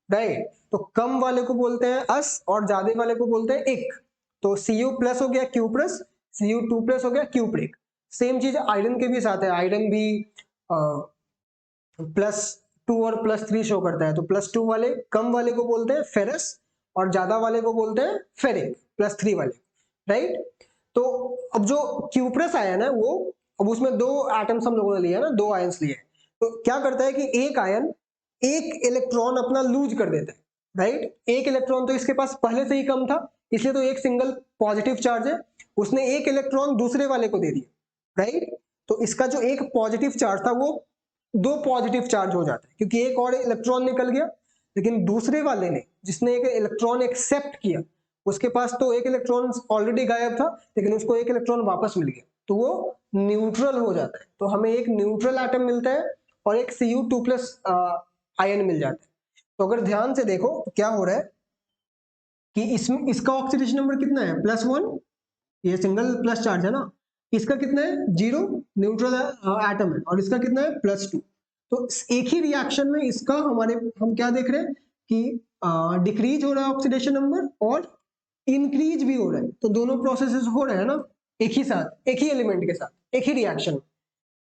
राइट। तो कम वाले को बोलते हैं अस और ज्यादा वाले को बोलते हैं इक। तो Cu+ हो गया क्यूप्रस, Cu2+ हो गया क्यूप्रिक। सेम चीज आयरन के भी साथ है, आयरन भी +2 और +3 शो करता है। तो +2 वाले कम वाले को बोलते हैं फेरस और ज्यादा वाले को बोलते हैं फेरिक, +3 वाले, राइट। तो अब जो क्यूप्रस आयन है वो, अब उसमें दो एटम्स हम लोगों ने लिए ना, दो आयंस लिए। तो क्या करता है कि एक आयन एक इलेक्ट्रॉन अपना लूज कर देता है, राइट। एक इलेक्ट्रॉन तो इसके पास पहले से ही कम था, इसलिए तो एक सिंगल पॉजिटिव चार्ज है, उसने एक इलेक्ट्रॉन दूसरे वाले को दे दिया, राइट। तो इसका जो एक पॉजिटिव चार्ज था वो दो पॉजिटिव चार्ज हो जाता है, क्योंकि एक और इलेक्ट्रॉन निकल गया। लेकिन दूसरे वाले ने, जिसने एक इलेक्ट्रॉन एक्सेप्ट किया, उसके पास तो एक इलेक्ट्रॉन ऑलरेडी गायब था, लेकिन उसको एक इलेक्ट्रॉन वापस मिल गया, तो वो न्यूट्रल हो जाता है। तो हमें एक न्यूट्रल एटम मिलता है और एक Cu2+ आयन मिल जाता है। तो अगर ध्यान से देखो तो क्या हो रहा है कि इसमें इसका ऑक्सीडेशन नंबर कितना है, +1, ये सिंगल प्लस चार्ज है ना, इसका कितना है 0, न्यूट्रल एटम है, और इसका कितना है +2। तो एक ही रिएक्शन में इसका हम क्या देख रहे हैं कि डिक्रीज हो रहा है ऑक्सीडेशन नंबर और इंक्रीज भी हो रहा है। तो दोनों प्रोसेसेस हो रहे हैं ना एक ही साथ, एक ही एलिमेंट के साथ, एक ही रिएक्शन।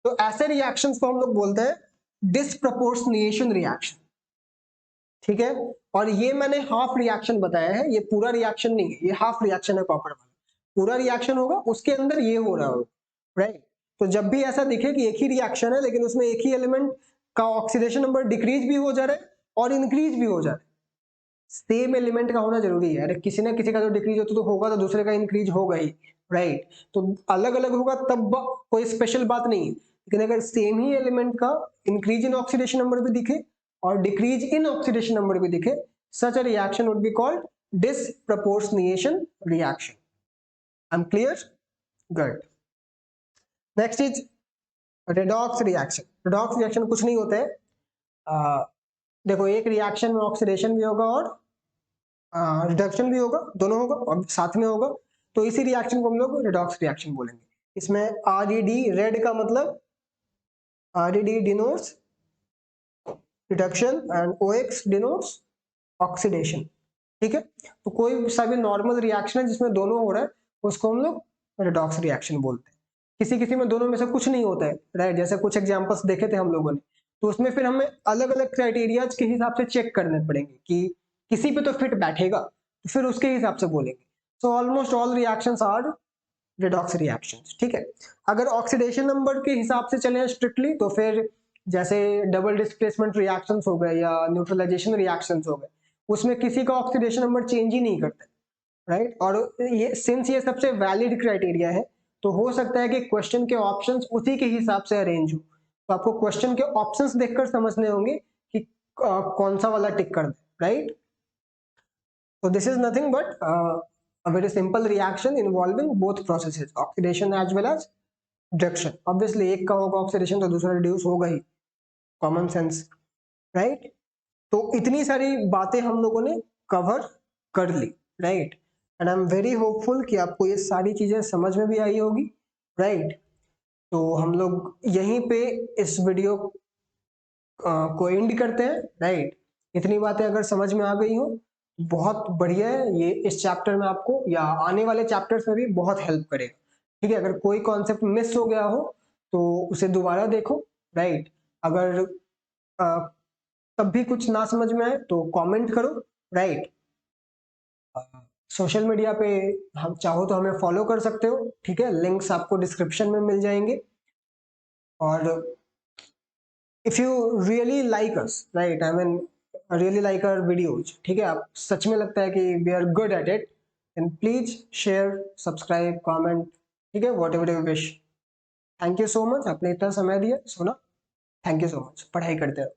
तो ऐसे रिएक्शंस को हम लोग बोलते हैं डिस्प्रपोर्शनिएशन रिएक्शन, ठीक है। और ये मैंने हाफ रिएक्शन बताया है, ये पूरा रिएक्शन नहीं है, ये हाफ रिएक्शन है कॉपर वाला। पूरा रिएक्शन होगा उसके अंदर ये हो रहा होगा, राइट। तो जब भी ऐसा दिखे कि एक ही रिएक्शन है लेकिन उसमें एक ही एलिमेंट का ऑक्सीडेशन नंबर डिक्रीज भी हो जा रहा है और इंक्रीज भी हो जा रहा है, सेम एलिमेंट का होना जरूरी है। अरे किसी ना किसी का जो डिक्रीज होता तो होगा, तो दूसरे का इंक्रीज होगा ही, राइट। तो अलग अलग होगा तब कोई स्पेशल बात नहीं है, लेकिन अगर सेम ही एलिमेंट का इंक्रीज इन ऑक्सीडेशन नंबर भी दिखे और डिक्रीज इन ऑक्सीडेशन नंबर भी दिखे, such a reaction would be called disproportionation reaction. I'm clear? Good. Next is redox reaction. Redox reaction कुछ नहीं होता है, देखो एक रिएक्शन में ऑक्सीडेशन भी होगा और रिडक्शन भी होगा, दोनों होगा और साथ में होगा। तो इसी रिएक्शन को हम लोग रिडॉक्स रिएक्शन बोलेंगे। इसमें RED, रेड का मतलब RED denotes reduction and OX denotes oxidation, ठीक है। तो कोई सा भी नॉर्मल रिएक्शन है जिसमें दोनों हो रहा है उसको हम लोग रिडॉक्स रिएक्शन बोलते हैं। किसी किसी में दोनों में से कुछ नहीं होता है, राइट। जैसे कुछ एग्जांपल्स देखे थे हम लोगों ने, तो उसमें फिर हमें अलग अलग क्राइटेरियाज के हिसाब से चेक करने पड़ेंगे कि किसी पे तो फिट बैठेगा, तो फिर उसके हिसाब से बोलेंगे। So almost all reactions are redox reactions, ठीक है। अगर ऑक्सीडेशन नंबर के हिसाब से चले स्ट्रिक्टली तो फिर जैसे डबल डिस्प्लेसमेंट रिएक्शंस हो गए या न्यूट्रलाइजेशन रिएक्शंस हो गए, उसमें किसी का ऑक्सीडेशन नंबर चेंज ही नहीं करता, राइट। और ये सिंस ये सबसे वैलिड क्राइटेरिया है, तो हो सकता है कि क्वेश्चन के ऑप्शंस उसी के हिसाब से अरेंज हो। तो आपको क्वेश्चन के ऑप्शंस देखकर समझने होंगे कि कौन सा वाला टिक कर दे, right. So this is nothing but a very simple reaction involving both processes, oxidation as well as reduction. Obviously एक का होगा oxidation तो दूसरा reduce होगा ही, common sense, right? तो इतनी सारी बातें हम लोगों ने कवर कर ली, right. And I am very hopeful कि आपको ये सारी चीजें समझ में भी आई होगी, राइट। तो हम लोग यहीं पे इस वीडियो को एंड करते हैं, राइट। इतनी बातें अगर समझ में आ गई हो बहुत बढ़िया है, ये इस चैप्टर में आपको या आने वाले चैप्टर्स में भी बहुत हेल्प करेगा, ठीक है। अगर कोई कॉन्सेप्ट मिस हो गया हो तो उसे दोबारा देखो, राइट। अगर तब भी कुछ ना समझ में आए तो कमेंट करो, राइट। सोशल मीडिया पे हम चाहो तो हमें फॉलो कर सकते हो, ठीक है। लिंक्स आपको डिस्क्रिप्शन में मिल जाएंगे। और if you really like us, right, I mean really like our videos, ठीक है, आप सच में लगता है कि we are good at it, then please share, subscribe, comment, ठीक है, whatever you wish. Thank you so much, आपने इतना समय दिया सुना, थैंक यू सो मच। पढ़ाई करते रहो।